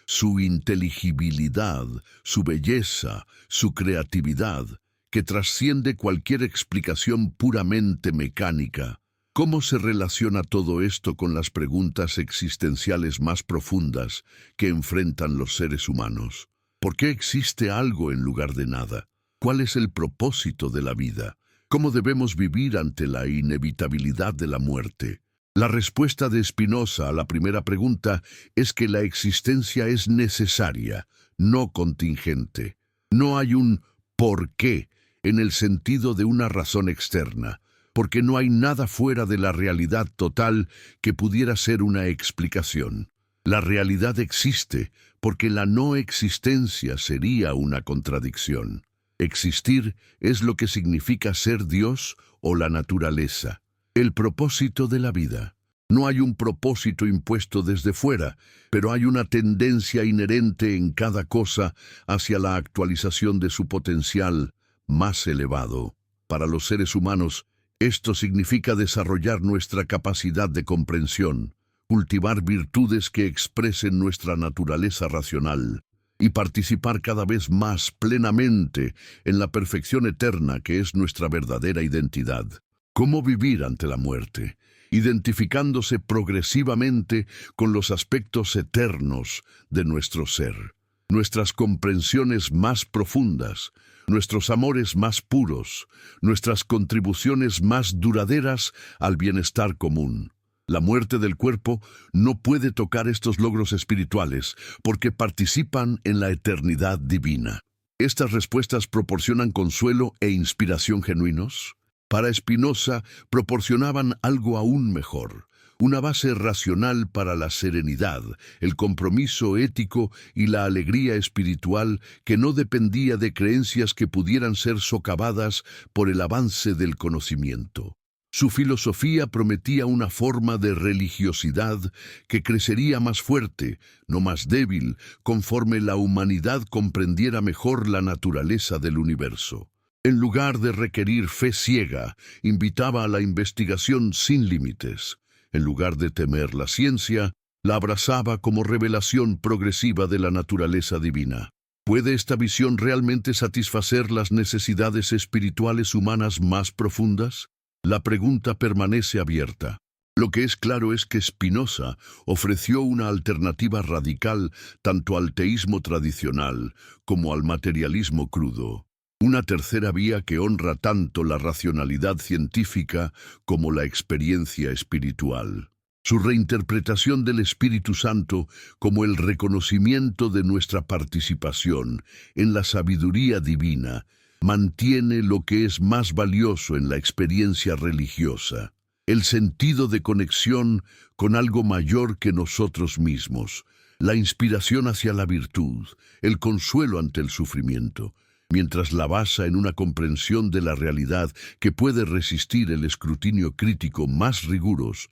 su inteligibilidad, su belleza, su creatividad, que trasciende cualquier explicación puramente mecánica. ¿Cómo se relaciona todo esto con las preguntas existenciales más profundas que enfrentan los seres humanos? ¿Por qué existe algo en lugar de nada? ¿Cuál es el propósito de la vida? ¿Cómo debemos vivir ante la inevitabilidad de la muerte? La respuesta de Spinoza a la primera pregunta es que la existencia es necesaria, no contingente. No hay un ¿por qué? En el sentido de una razón externa, porque no hay nada fuera de la realidad total que pudiera ser una explicación. La realidad existe porque la no existencia sería una contradicción. Existir es lo que significa ser Dios o la naturaleza. El propósito de la vida. No hay un propósito impuesto desde fuera, pero hay una tendencia inherente en cada cosa hacia la actualización de su potencial más elevado. Para los seres humanos, esto significa desarrollar nuestra capacidad de comprensión, cultivar virtudes que expresen nuestra naturaleza racional y participar cada vez más plenamente en la perfección eterna que es nuestra verdadera identidad. ¿Cómo vivir ante la muerte? Identificándose progresivamente con los aspectos eternos de nuestro ser, nuestras comprensiones más profundas, nuestros amores más puros, nuestras contribuciones más duraderas al bienestar común. La muerte del cuerpo no puede tocar estos logros espirituales porque participan en la eternidad divina. ¿Estas respuestas proporcionan consuelo e inspiración genuinos? Para Spinoza proporcionaban algo aún mejor, una base racional para la serenidad, el compromiso ético y la alegría espiritual que no dependía de creencias que pudieran ser socavadas por el avance del conocimiento. Su filosofía prometía una forma de religiosidad que crecería más fuerte, no más débil, conforme la humanidad comprendiera mejor la naturaleza del universo. En lugar de requerir fe ciega, invitaba a la investigación sin límites. En lugar de temer la ciencia, la abrazaba como revelación progresiva de la naturaleza divina. ¿Puede esta visión realmente satisfacer las necesidades espirituales humanas más profundas? La pregunta permanece abierta. Lo que es claro es que Spinoza ofreció una alternativa radical tanto al teísmo tradicional como al materialismo crudo. Una tercera vía que honra tanto la racionalidad científica como la experiencia espiritual. Su reinterpretación del Espíritu Santo como el reconocimiento de nuestra participación en la sabiduría divina mantiene lo que es más valioso en la experiencia religiosa, el sentido de conexión con algo mayor que nosotros mismos, la inspiración hacia la virtud, el consuelo ante el sufrimiento, mientras la basa en una comprensión de la realidad que puede resistir el escrutinio crítico más riguroso.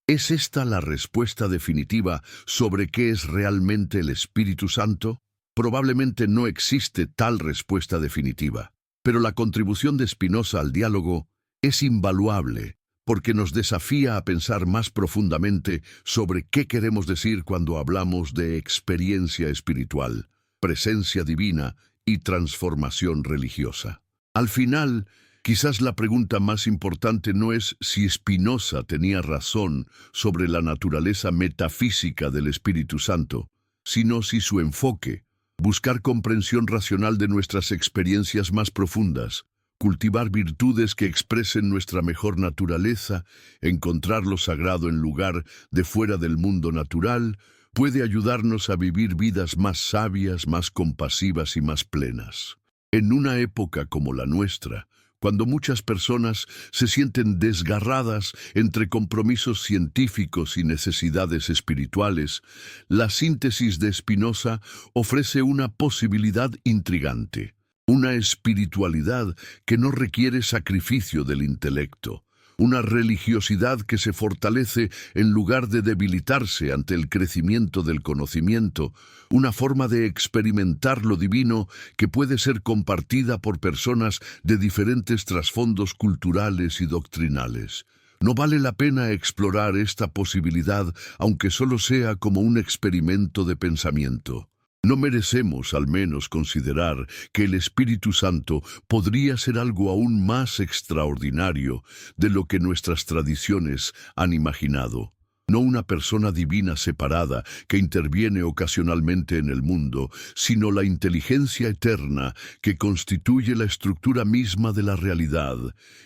¿Es esta la respuesta definitiva sobre qué es realmente el Espíritu Santo? Probablemente no existe tal respuesta definitiva, pero la contribución de Spinoza al diálogo es invaluable porque nos desafía a pensar más profundamente sobre qué queremos decir cuando hablamos de experiencia espiritual, presencia divina y transformación religiosa. Al final, quizás la pregunta más importante no es si Spinoza tenía razón sobre la naturaleza metafísica del Espíritu Santo, sino si su enfoque, buscar comprensión racional de nuestras experiencias más profundas, cultivar virtudes que expresen nuestra mejor naturaleza, encontrar lo sagrado en lugar de fuera del mundo natural, puede ayudarnos a vivir vidas más sabias, más compasivas y más plenas. En una época como la nuestra, cuando muchas personas se sienten desgarradas entre compromisos científicos y necesidades espirituales, la síntesis de Spinoza ofrece una posibilidad intrigante, una espiritualidad que no requiere sacrificio del intelecto, una religiosidad que se fortalece en lugar de debilitarse ante el crecimiento del conocimiento, una forma de experimentar lo divino que puede ser compartida por personas de diferentes trasfondos culturales y doctrinales. ¿No vale la pena explorar esta posibilidad, aunque solo sea como un experimento de pensamiento? ¿No merecemos al menos considerar que el Espíritu Santo podría ser algo aún más extraordinario de lo que nuestras tradiciones han imaginado? No una persona divina separada que interviene ocasionalmente en el mundo, sino la inteligencia eterna que constituye la estructura misma de la realidad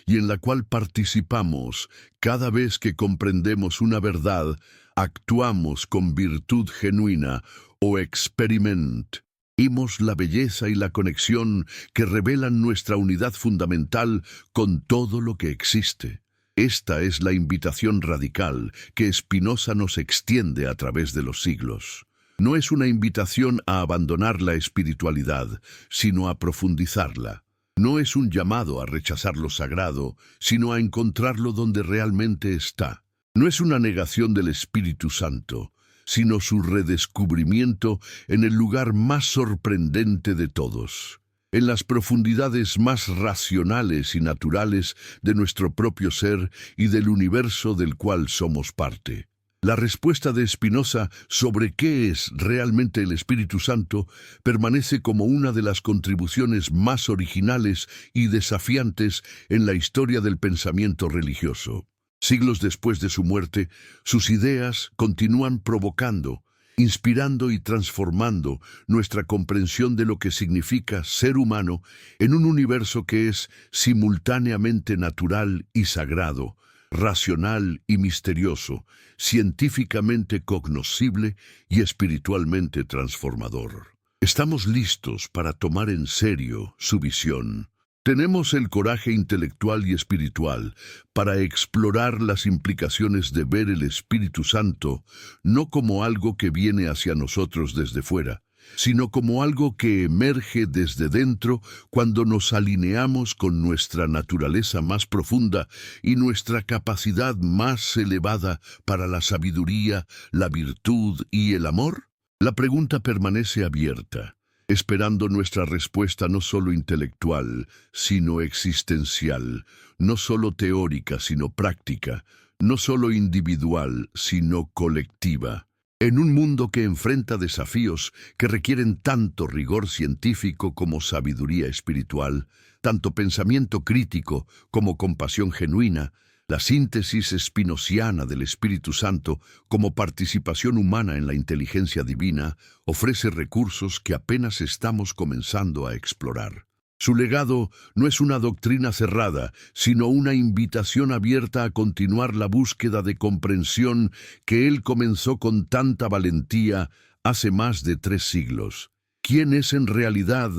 y en la cual participamos cada vez que comprendemos una verdad, actuamos con virtud genuina o experimentimos la belleza y la conexión que revelan nuestra unidad fundamental con todo lo que existe. Esta es la invitación radical que Spinoza nos extiende a través de los siglos. No es una invitación a abandonar la espiritualidad, sino a profundizarla. No es un llamado a rechazar lo sagrado, sino a encontrarlo donde realmente está. No es una negación del Espíritu Santo, sino su redescubrimiento en el lugar más sorprendente de todos, en las profundidades más racionales y naturales de nuestro propio ser y del universo del cual somos parte. La respuesta de Spinoza sobre qué es realmente el Espíritu Santo permanece como una de las contribuciones más originales y desafiantes en la historia del pensamiento religioso. Siglos después de su muerte, sus ideas continúan provocando, inspirando y transformando nuestra comprensión de lo que significa ser humano en un universo que es simultáneamente natural y sagrado, racional y misterioso, científicamente cognoscible y espiritualmente transformador. Estamos listos para tomar en serio su visión. Tenemos el coraje intelectual y espiritual para explorar las implicaciones de ver el Espíritu Santo no como algo que viene hacia nosotros desde fuera, sino como algo que emerge desde dentro cuando nos alineamos con nuestra naturaleza más profunda y nuestra capacidad más elevada para la sabiduría, la virtud y el amor. La pregunta permanece abierta, esperando nuestra respuesta no solo intelectual, sino existencial, no solo teórica, sino práctica, no solo individual, sino colectiva. En un mundo que enfrenta desafíos que requieren tanto rigor científico como sabiduría espiritual, tanto pensamiento crítico como compasión genuina, la síntesis spinociana del Espíritu Santo como participación humana en la inteligencia divina ofrece recursos que apenas estamos comenzando a explorar. Su legado no es una doctrina cerrada, sino una invitación abierta a continuar la búsqueda de comprensión que él comenzó con tanta valentía hace más de 3 siglos. ¿Quién es en realidad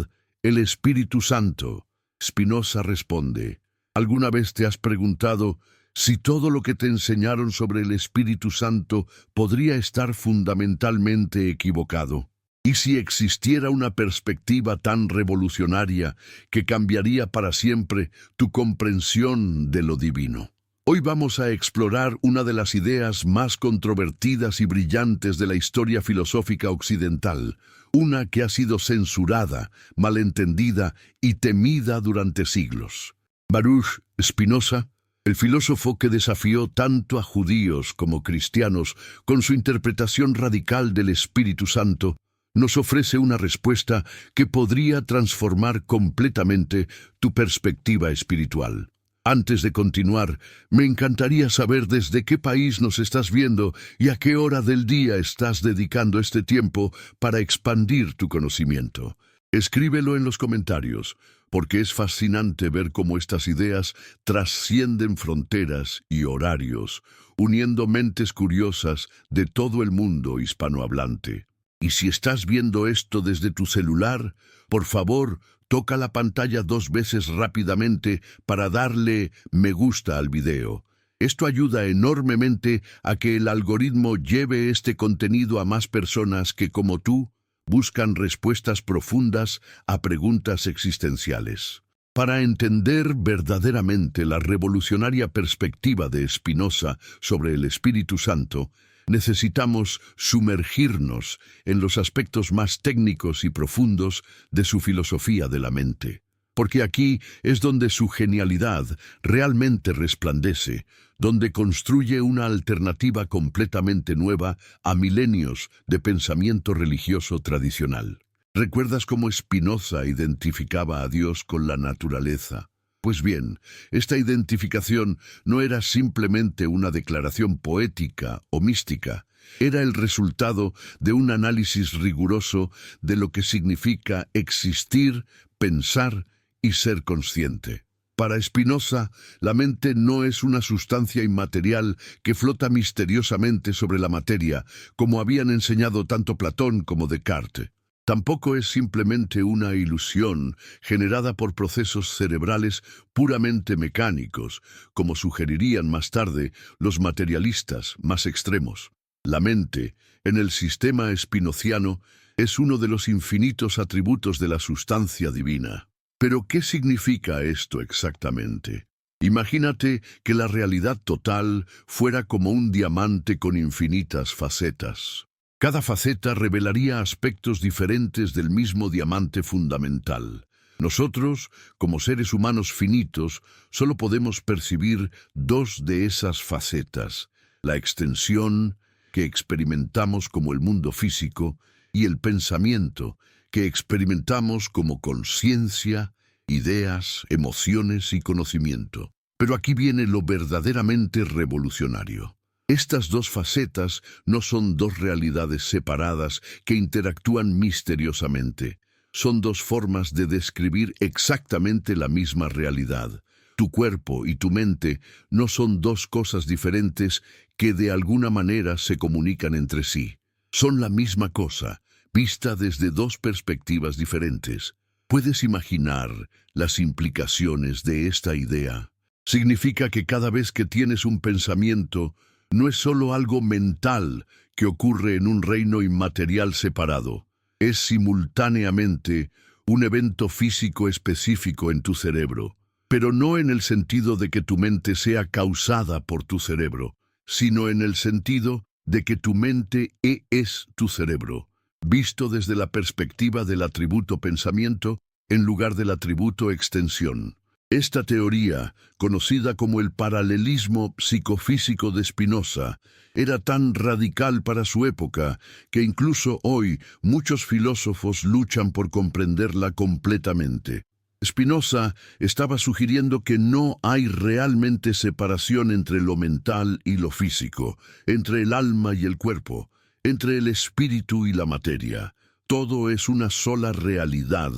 el Espíritu Santo? Spinoza responde: ¿alguna vez te has preguntado si todo lo que te enseñaron sobre el Espíritu Santo podría estar fundamentalmente equivocado? ¿Y si existiera una perspectiva tan revolucionaria que cambiaría para siempre tu comprensión de lo divino? Hoy vamos a explorar una de las ideas más controvertidas y brillantes de la historia filosófica occidental, una que ha sido censurada, malentendida y temida durante siglos. Baruch Spinoza, el filósofo que desafió tanto a judíos como cristianos con su interpretación radical del Espíritu Santo, nos ofrece una respuesta que podría transformar completamente tu perspectiva espiritual. Antes de continuar, me encantaría saber desde qué país nos estás viendo y a qué hora del día estás dedicando este tiempo para expandir tu conocimiento. Escríbelo en los comentarios, porque es fascinante ver cómo estas ideas trascienden fronteras y horarios, uniendo mentes curiosas de todo el mundo hispanohablante. Y si estás viendo esto desde tu celular, por favor, toca la pantalla 2 veces rápidamente para darle me gusta al video. Esto ayuda enormemente a que el algoritmo lleve este contenido a más personas que, como tú, buscan respuestas profundas a preguntas existenciales. Para entender verdaderamente la revolucionaria perspectiva de Spinoza sobre el Espíritu Santo, necesitamos sumergirnos en los aspectos más técnicos y profundos de su filosofía de la mente. Porque aquí es donde su genialidad realmente resplandece, donde construye una alternativa completamente nueva a milenios de pensamiento religioso tradicional. ¿Recuerdas cómo Spinoza identificaba a Dios con la naturaleza? Pues bien, esta identificación no era simplemente una declaración poética o mística, era el resultado de un análisis riguroso de lo que significa existir, pensar y ser consciente. Para Spinoza, la mente no es una sustancia inmaterial que flota misteriosamente sobre la materia, como habían enseñado tanto Platón como Descartes. Tampoco es simplemente una ilusión generada por procesos cerebrales puramente mecánicos, como sugerirían más tarde los materialistas más extremos. La mente, en el sistema spinoziano, es uno de los infinitos atributos de la sustancia divina. Pero, ¿qué significa esto exactamente? Imagínate que la realidad total fuera como un diamante con infinitas facetas. Cada faceta revelaría aspectos diferentes del mismo diamante fundamental. Nosotros, como seres humanos finitos, solo podemos percibir 2 de esas facetas: la extensión, que experimentamos como el mundo físico, y el pensamiento, que experimentamos como conciencia, ideas, emociones y conocimiento. Pero aquí viene lo verdaderamente revolucionario. Estas 2 facetas no son 2 realidades separadas que interactúan misteriosamente. Son 2 formas de describir exactamente la misma realidad. Tu cuerpo y tu mente no son 2 cosas diferentes que de alguna manera se comunican entre sí. Son la misma cosa, vista desde 2 perspectivas diferentes. ¿Puedes imaginar las implicaciones de esta idea? Significa que cada vez que tienes un pensamiento, no es solo algo mental que ocurre en un reino inmaterial separado. Es simultáneamente un evento físico específico en tu cerebro, pero no en el sentido de que tu mente sea causada por tu cerebro, sino en el sentido de que tu mente es tu cerebro, visto desde la perspectiva del atributo pensamiento en lugar del atributo extensión. Esta teoría, conocida como el paralelismo psicofísico de Spinoza, era tan radical para su época que incluso hoy muchos filósofos luchan por comprenderla completamente. Spinoza estaba sugiriendo que no hay realmente separación entre lo mental y lo físico, entre el alma y el cuerpo, entre el espíritu y la materia. Todo es una sola realidad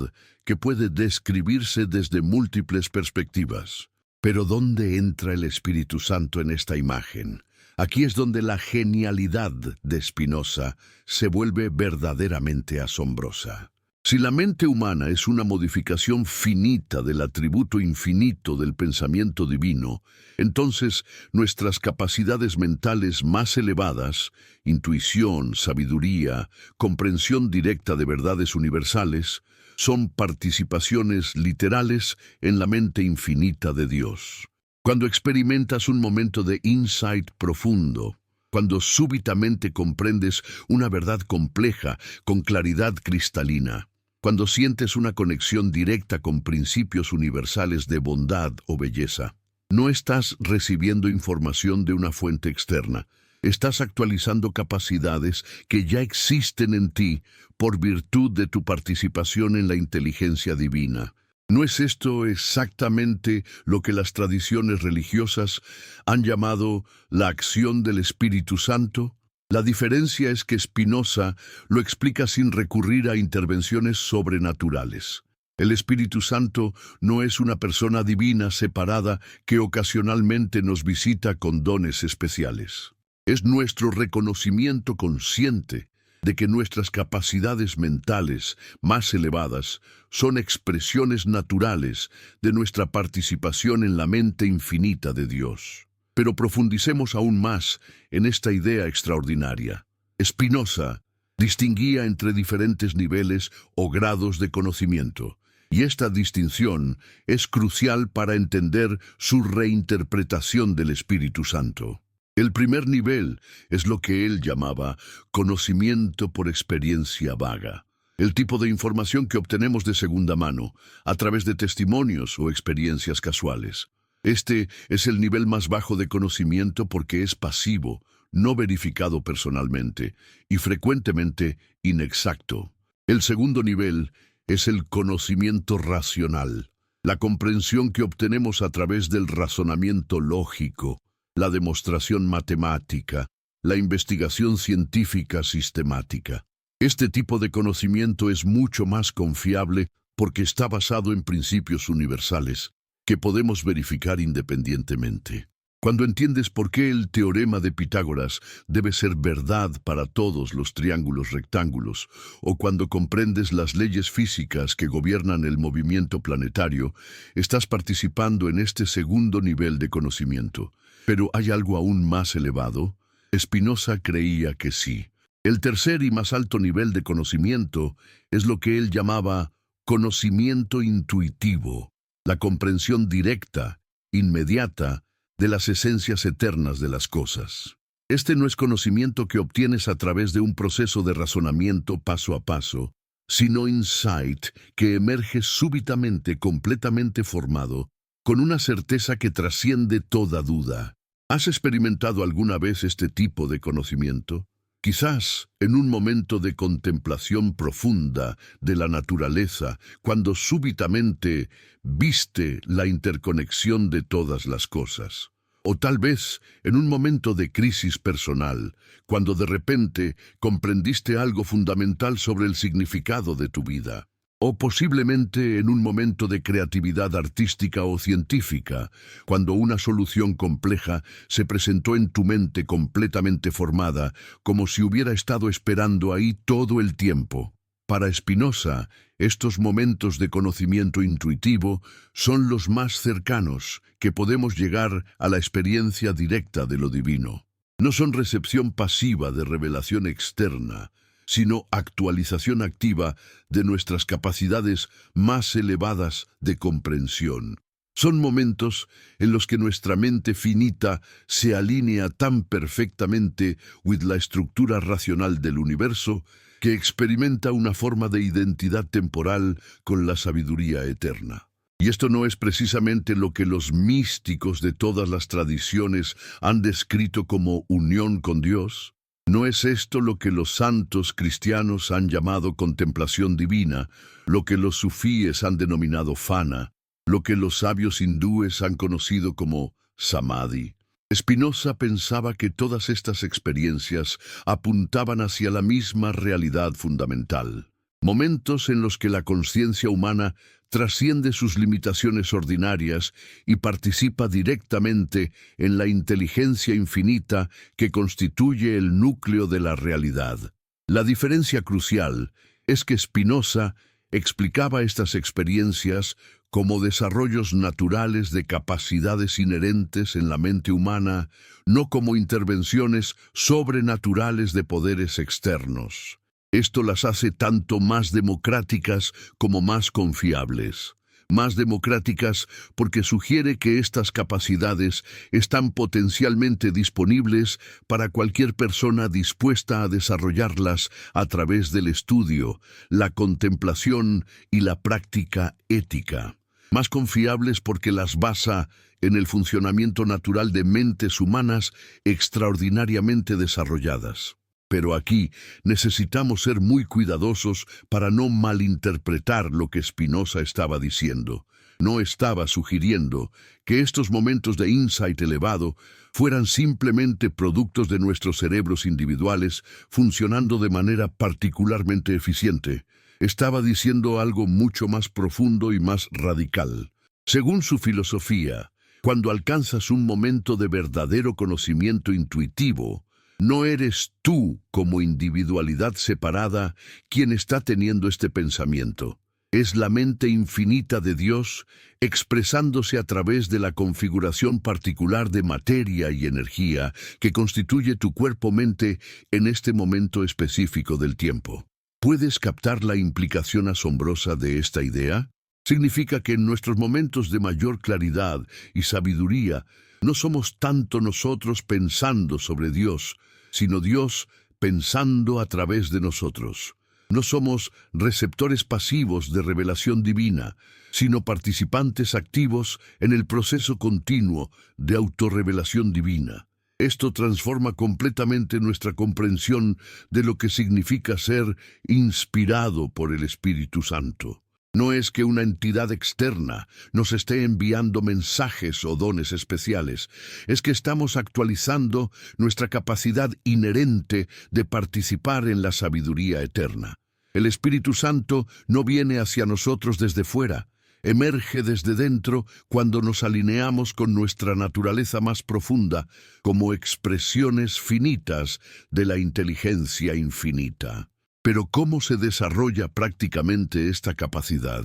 que puede describirse desde múltiples perspectivas. Pero ¿dónde entra el Espíritu Santo en esta imagen? Aquí es donde la genialidad de Spinoza se vuelve verdaderamente asombrosa. Si la mente humana es una modificación finita del atributo infinito del pensamiento divino, entonces nuestras capacidades mentales más elevadas, intuición, sabiduría, comprensión directa de verdades universales, son participaciones literales en la mente infinita de Dios. Cuando experimentas un momento de insight profundo, cuando súbitamente comprendes una verdad compleja con claridad cristalina, cuando sientes una conexión directa con principios universales de bondad o belleza, no estás recibiendo información de una fuente externa, estás actualizando capacidades que ya existen en ti por virtud de tu participación en la inteligencia divina. ¿No es esto exactamente lo que las tradiciones religiosas han llamado la acción del Espíritu Santo? La diferencia es que Spinoza lo explica sin recurrir a intervenciones sobrenaturales. El Espíritu Santo no es una persona divina separada que ocasionalmente nos visita con dones especiales. Es nuestro reconocimiento consciente de que nuestras capacidades mentales más elevadas son expresiones naturales de nuestra participación en la mente infinita de Dios. Pero profundicemos aún más en esta idea extraordinaria. Spinoza distinguía entre diferentes niveles o grados de conocimiento, y esta distinción es crucial para entender su reinterpretación del Espíritu Santo. El primer nivel es lo que él llamaba conocimiento por experiencia vaga, el tipo de información que obtenemos de segunda mano, a través de testimonios o experiencias casuales. Este es el nivel más bajo de conocimiento porque es pasivo, no verificado personalmente y frecuentemente inexacto. El segundo nivel es el conocimiento racional, la comprensión que obtenemos a través del razonamiento lógico, la demostración matemática, la investigación científica sistemática. Este tipo de conocimiento es mucho más confiable porque está basado en principios universales que podemos verificar independientemente. Cuando entiendes por qué el teorema de Pitágoras debe ser verdad para todos los triángulos rectángulos, o cuando comprendes las leyes físicas que gobiernan el movimiento planetario, estás participando en este segundo nivel de conocimiento. ¿Pero hay algo aún más elevado? Spinoza creía que sí. El tercer y más alto nivel de conocimiento es lo que él llamaba conocimiento intuitivo, la comprensión directa, inmediata, de las esencias eternas de las cosas. Este no es conocimiento que obtienes a través de un proceso de razonamiento paso a paso, sino insight que emerge súbitamente completamente formado, con una certeza que trasciende toda duda. ¿Has experimentado alguna vez este tipo de conocimiento? Quizás en un momento de contemplación profunda de la naturaleza, cuando súbitamente viste la interconexión de todas las cosas. O tal vez en un momento de crisis personal, cuando de repente comprendiste algo fundamental sobre el significado de tu vida. O posiblemente en un momento de creatividad artística o científica, cuando una solución compleja se presentó en tu mente completamente formada, como si hubiera estado esperando ahí todo el tiempo. Para Spinoza, estos momentos de conocimiento intuitivo son los más cercanos que podemos llegar a la experiencia directa de lo divino. No son recepción pasiva de revelación externa, sino actualización activa de nuestras capacidades más elevadas de comprensión. Son momentos en los que nuestra mente finita se alinea tan perfectamente con la estructura racional del universo que experimenta una forma de identidad temporal con la sabiduría eterna. Y esto no es precisamente lo que los místicos de todas las tradiciones han descrito como unión con Dios. ¿No es esto lo que los santos cristianos han llamado contemplación divina, lo que los sufíes han denominado fana, lo que los sabios hindúes han conocido como samadhi? Spinoza pensaba que todas estas experiencias apuntaban hacia la misma realidad fundamental. Momentos en los que la conciencia humana trasciende sus limitaciones ordinarias y participa directamente en la inteligencia infinita que constituye el núcleo de la realidad. La diferencia crucial es que Spinoza explicaba estas experiencias como desarrollos naturales de capacidades inherentes en la mente humana, no como intervenciones sobrenaturales de poderes externos. Esto las hace tanto más democráticas como más confiables. Más democráticas porque sugiere que estas capacidades están potencialmente disponibles para cualquier persona dispuesta a desarrollarlas a través del estudio, la contemplación y la práctica ética. Más confiables porque las basa en el funcionamiento natural de mentes humanas extraordinariamente desarrolladas. Pero aquí necesitamos ser muy cuidadosos para no malinterpretar lo que Spinoza estaba diciendo. No estaba sugiriendo que estos momentos de insight elevado fueran simplemente productos de nuestros cerebros individuales funcionando de manera particularmente eficiente. Estaba diciendo algo mucho más profundo y más radical. Según su filosofía, cuando alcanzas un momento de verdadero conocimiento intuitivo, no eres tú como individualidad separada quien está teniendo este pensamiento. Es la mente infinita de Dios expresándose a través de la configuración particular de materia y energía que constituye tu cuerpo-mente en este momento específico del tiempo. ¿Puedes captar la implicación asombrosa de esta idea? Significa que en nuestros momentos de mayor claridad y sabiduría no somos tanto nosotros pensando sobre Dios, sino Dios pensando a través de nosotros. No somos receptores pasivos de revelación divina, sino participantes activos en el proceso continuo de autorrevelación divina. Esto transforma completamente nuestra comprensión de lo que significa ser inspirado por el Espíritu Santo. No es que una entidad externa nos esté enviando mensajes o dones especiales, es que estamos actualizando nuestra capacidad inherente de participar en la sabiduría eterna. El Espíritu Santo no viene hacia nosotros desde fuera, emerge desde dentro cuando nos alineamos con nuestra naturaleza más profunda como expresiones finitas de la inteligencia infinita. Pero ¿cómo se desarrolla prácticamente esta capacidad?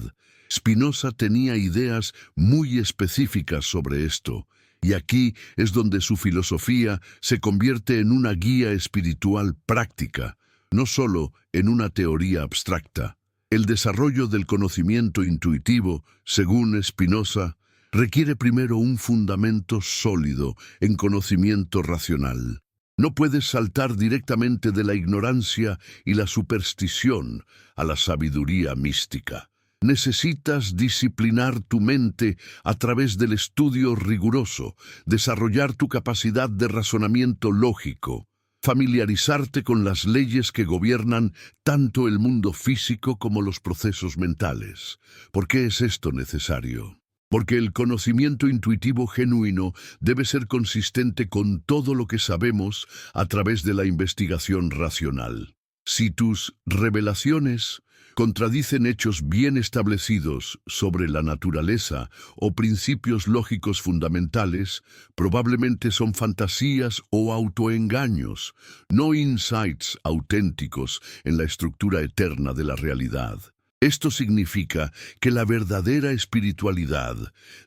Spinoza tenía ideas muy específicas sobre esto, y aquí es donde su filosofía se convierte en una guía espiritual práctica, no solo en una teoría abstracta. El desarrollo del conocimiento intuitivo, según Spinoza, requiere primero un fundamento sólido en conocimiento racional. No puedes saltar directamente de la ignorancia y la superstición a la sabiduría mística. Necesitas disciplinar tu mente a través del estudio riguroso, desarrollar tu capacidad de razonamiento lógico, familiarizarte con las leyes que gobiernan tanto el mundo físico como los procesos mentales. ¿Por qué es esto necesario? Porque el conocimiento intuitivo genuino debe ser consistente con todo lo que sabemos a través de la investigación racional. Si tus revelaciones contradicen hechos bien establecidos sobre la naturaleza o principios lógicos fundamentales, probablemente son fantasías o autoengaños, no insights auténticos en la estructura eterna de la realidad. Esto significa que la verdadera espiritualidad,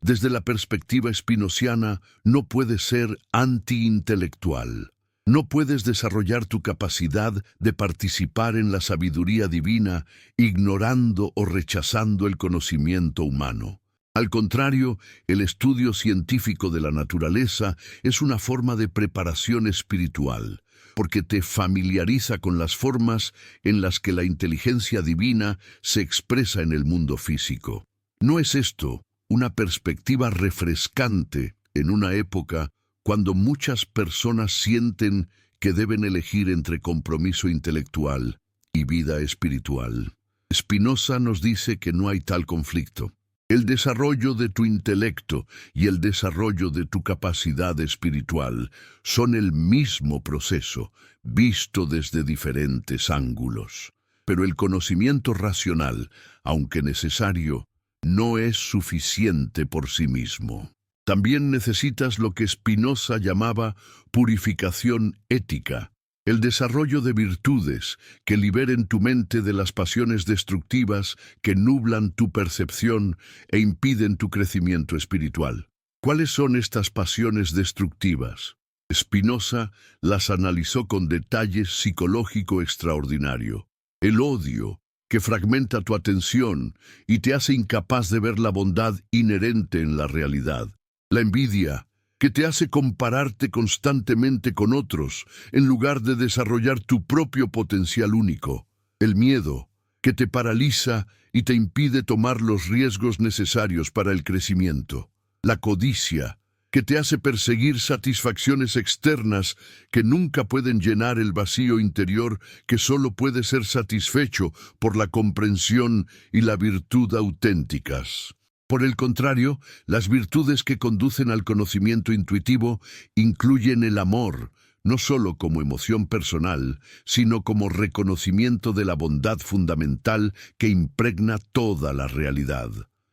desde la perspectiva spinociana, no puede ser antiintelectual. No puedes desarrollar tu capacidad de participar en la sabiduría divina ignorando o rechazando el conocimiento humano. Al contrario, el estudio científico de la naturaleza es una forma de preparación espiritual, porque te familiariza con las formas en las que la inteligencia divina se expresa en el mundo físico. ¿No es esto una perspectiva refrescante en una época cuando muchas personas sienten que deben elegir entre compromiso intelectual y vida espiritual? Spinoza nos dice que no hay tal conflicto. El desarrollo de tu intelecto y el desarrollo de tu capacidad espiritual son el mismo proceso, visto desde diferentes ángulos. Pero el conocimiento racional, aunque necesario, no es suficiente por sí mismo. También necesitas lo que Spinoza llamaba purificación ética, el desarrollo de virtudes que liberen tu mente de las pasiones destructivas que nublan tu percepción e impiden tu crecimiento espiritual. ¿Cuáles son estas pasiones destructivas? Spinoza las analizó con detalle psicológico extraordinario. El odio, que fragmenta tu atención y te hace incapaz de ver la bondad inherente en la realidad. La envidia, que te hace compararte constantemente con otros, en lugar de desarrollar tu propio potencial único. El miedo, que te paraliza y te impide tomar los riesgos necesarios para el crecimiento. La codicia, que te hace perseguir satisfacciones externas que nunca pueden llenar el vacío interior que solo puede ser satisfecho por la comprensión y la virtud auténticas. Por el contrario, las virtudes que conducen al conocimiento intuitivo incluyen el amor, no solo como emoción personal, sino como reconocimiento de la bondad fundamental que impregna toda la realidad.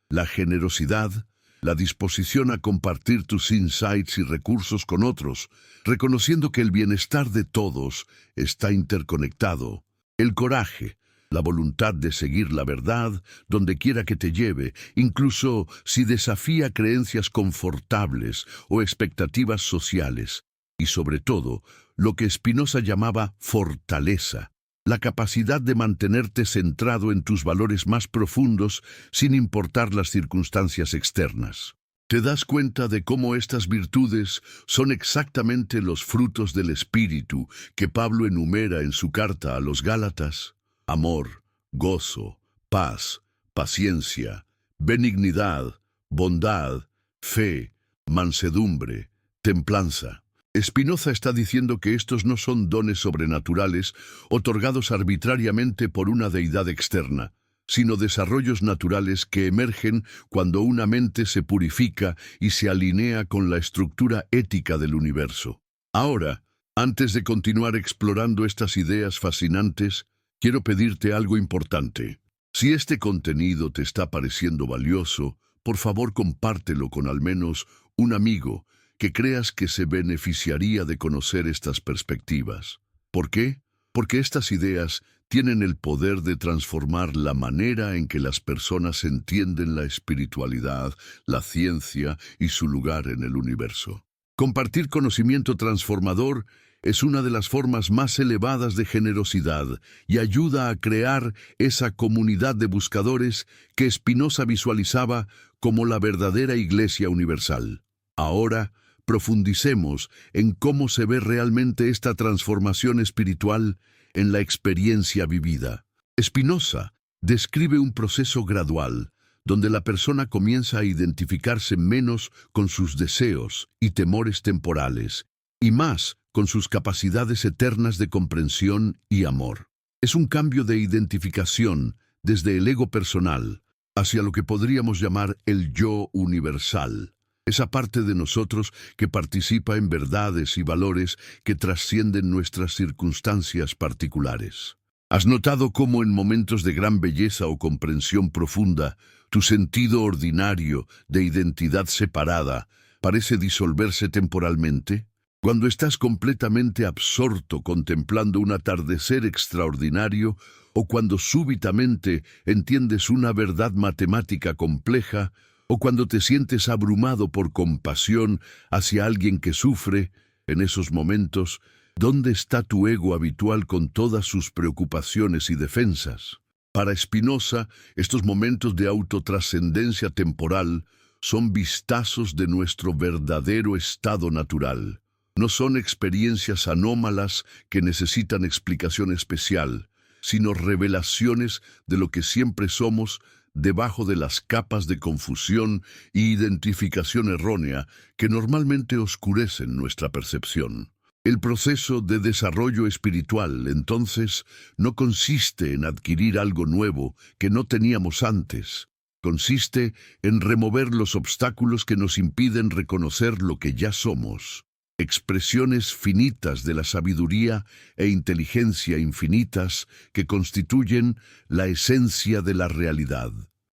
La generosidad, la disposición a compartir tus insights y recursos con otros, reconociendo que el bienestar de todos está interconectado. El coraje, la voluntad de seguir la verdad donde quiera que te lleve, incluso si desafía creencias confortables o expectativas sociales. Y sobre todo, lo que Spinoza llamaba fortaleza, la capacidad de mantenerte centrado en tus valores más profundos sin importar las circunstancias externas. ¿Te das cuenta de cómo estas virtudes son exactamente los frutos del Espíritu que Pablo enumera en su carta a los Gálatas? Amor, gozo, paz, paciencia, benignidad, bondad, fe, mansedumbre, templanza. Spinoza está diciendo que estos no son dones sobrenaturales otorgados arbitrariamente por una deidad externa, sino desarrollos naturales que emergen cuando una mente se purifica y se alinea con la estructura ética del universo. Ahora, antes de continuar explorando estas ideas fascinantes, quiero pedirte algo importante. Si este contenido te está pareciendo valioso, por favor compártelo con al menos un amigo que creas que se beneficiaría de conocer estas perspectivas. ¿Por qué? Porque estas ideas tienen el poder de transformar la manera en que las personas entienden la espiritualidad, la ciencia y su lugar en el universo. Compartir conocimiento transformador es una de las formas más elevadas de generosidad y ayuda a crear esa comunidad de buscadores que Spinoza visualizaba como la verdadera Iglesia universal. Ahora, profundicemos en cómo se ve realmente esta transformación espiritual en la experiencia vivida. Spinoza describe un proceso gradual, donde la persona comienza a identificarse menos con sus deseos y temores temporales, y más con sus capacidades eternas de comprensión y amor. Es un cambio de identificación desde el ego personal hacia lo que podríamos llamar el yo universal. Esa parte de nosotros que participa en verdades y valores que trascienden nuestras circunstancias particulares. ¿Has notado cómo en momentos de gran belleza o comprensión profunda, tu sentido ordinario de identidad separada parece disolverse temporalmente? Cuando estás completamente absorto contemplando un atardecer extraordinario o cuando súbitamente entiendes una verdad matemática compleja, o cuando te sientes abrumado por compasión hacia alguien que sufre, en esos momentos, ¿dónde está tu ego habitual con todas sus preocupaciones y defensas? Para Spinoza, estos momentos de autotrascendencia temporal son vistazos de nuestro verdadero estado natural. No son experiencias anómalas que necesitan explicación especial, sino revelaciones de lo que siempre somos debajo de las capas de confusión e identificación errónea que normalmente oscurecen nuestra percepción. El proceso de desarrollo espiritual, entonces, no consiste en adquirir algo nuevo que no teníamos antes. Consiste en remover los obstáculos que nos impiden reconocer lo que ya somos. expresiones finitas de la sabiduría e inteligencia infinitas que constituyen la esencia de la realidad.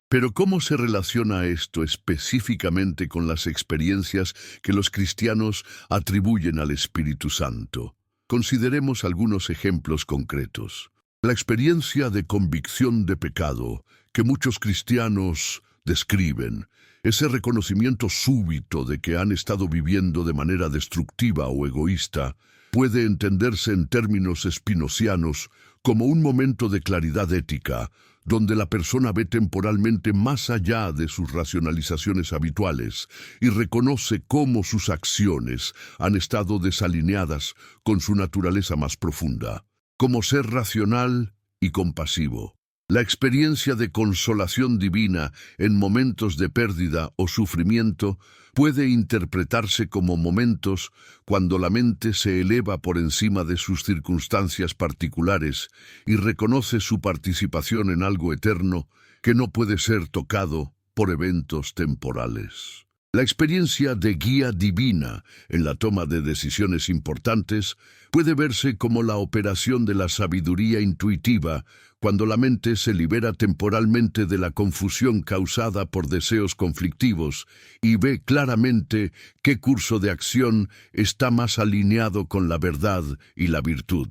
Pero ¿cómo se relaciona esto específicamente con las experiencias que los cristianos atribuyen al Espíritu Santo? Consideremos algunos ejemplos concretos. La experiencia de convicción de pecado que muchos cristianos describen, ese reconocimiento súbito de que han estado viviendo de manera destructiva o egoísta, puede entenderse en términos espinocianos como un momento de claridad ética, donde la persona ve temporalmente más allá de sus racionalizaciones habituales y reconoce cómo sus acciones han estado desalineadas con su naturaleza más profunda, como ser racional y compasivo. La experiencia de consolación divina en momentos de pérdida o sufrimiento puede interpretarse como momentos cuando la mente se eleva por encima de sus circunstancias particulares y reconoce su participación en algo eterno que no puede ser tocado por eventos temporales. La experiencia de guía divina en la toma de decisiones importantes puede verse como la operación de la sabiduría intuitiva cuando la mente se libera temporalmente de la confusión causada por deseos conflictivos y ve claramente qué curso de acción está más alineado con la verdad y la virtud.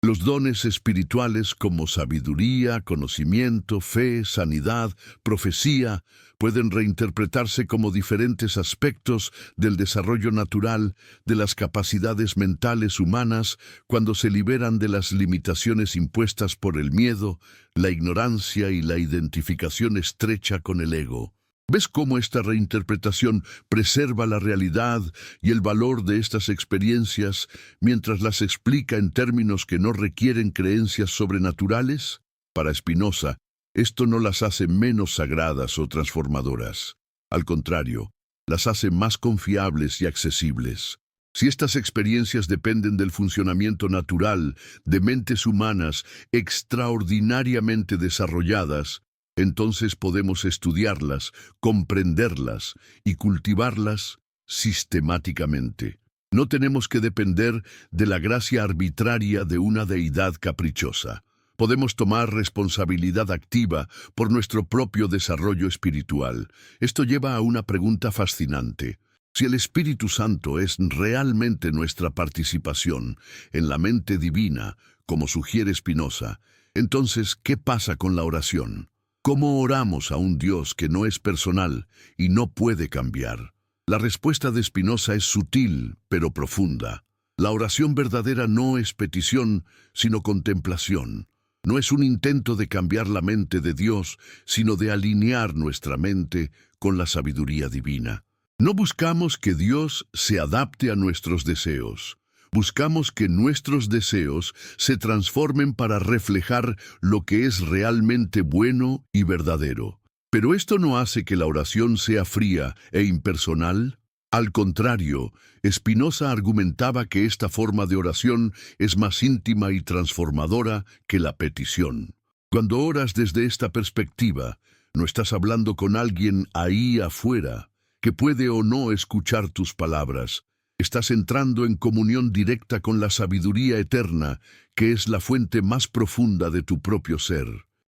Los dones espirituales como sabiduría, conocimiento, fe, sanidad, profecía, pueden reinterpretarse como diferentes aspectos del desarrollo natural de las capacidades mentales humanas cuando se liberan de las limitaciones impuestas por el miedo, la ignorancia y la identificación estrecha con el ego. ¿Ves cómo esta reinterpretación preserva la realidad y el valor de estas experiencias mientras las explica en términos que no requieren creencias sobrenaturales? Para Spinoza, esto no las hace menos sagradas o transformadoras. Al contrario, las hace más confiables y accesibles. Si estas experiencias dependen del funcionamiento natural de mentes humanas extraordinariamente desarrolladas, entonces podemos estudiarlas, comprenderlas y cultivarlas sistemáticamente. No tenemos que depender de la gracia arbitraria de una deidad caprichosa. Podemos tomar responsabilidad activa por nuestro propio desarrollo espiritual. Esto lleva a una pregunta fascinante. Si el Espíritu Santo es realmente nuestra participación en la mente divina, como sugiere Spinoza, entonces, ¿qué pasa con la oración? ¿Cómo oramos a un Dios que no es personal y no puede cambiar? La respuesta de Spinoza es sutil, pero profunda. La oración verdadera no es petición, sino contemplación. No es un intento de cambiar la mente de Dios, sino de alinear nuestra mente con la sabiduría divina. No buscamos que Dios se adapte a nuestros deseos. Buscamos que nuestros deseos se transformen para reflejar lo que es realmente bueno y verdadero. Pero esto no hace que la oración sea fría e impersonal. Al contrario, Spinoza argumentaba que esta forma de oración es más íntima y transformadora que la petición. Cuando oras desde esta perspectiva, no estás hablando con alguien ahí afuera, que puede o no escuchar tus palabras. Estás entrando en comunión directa con la sabiduría eterna, que es la fuente más profunda de tu propio ser.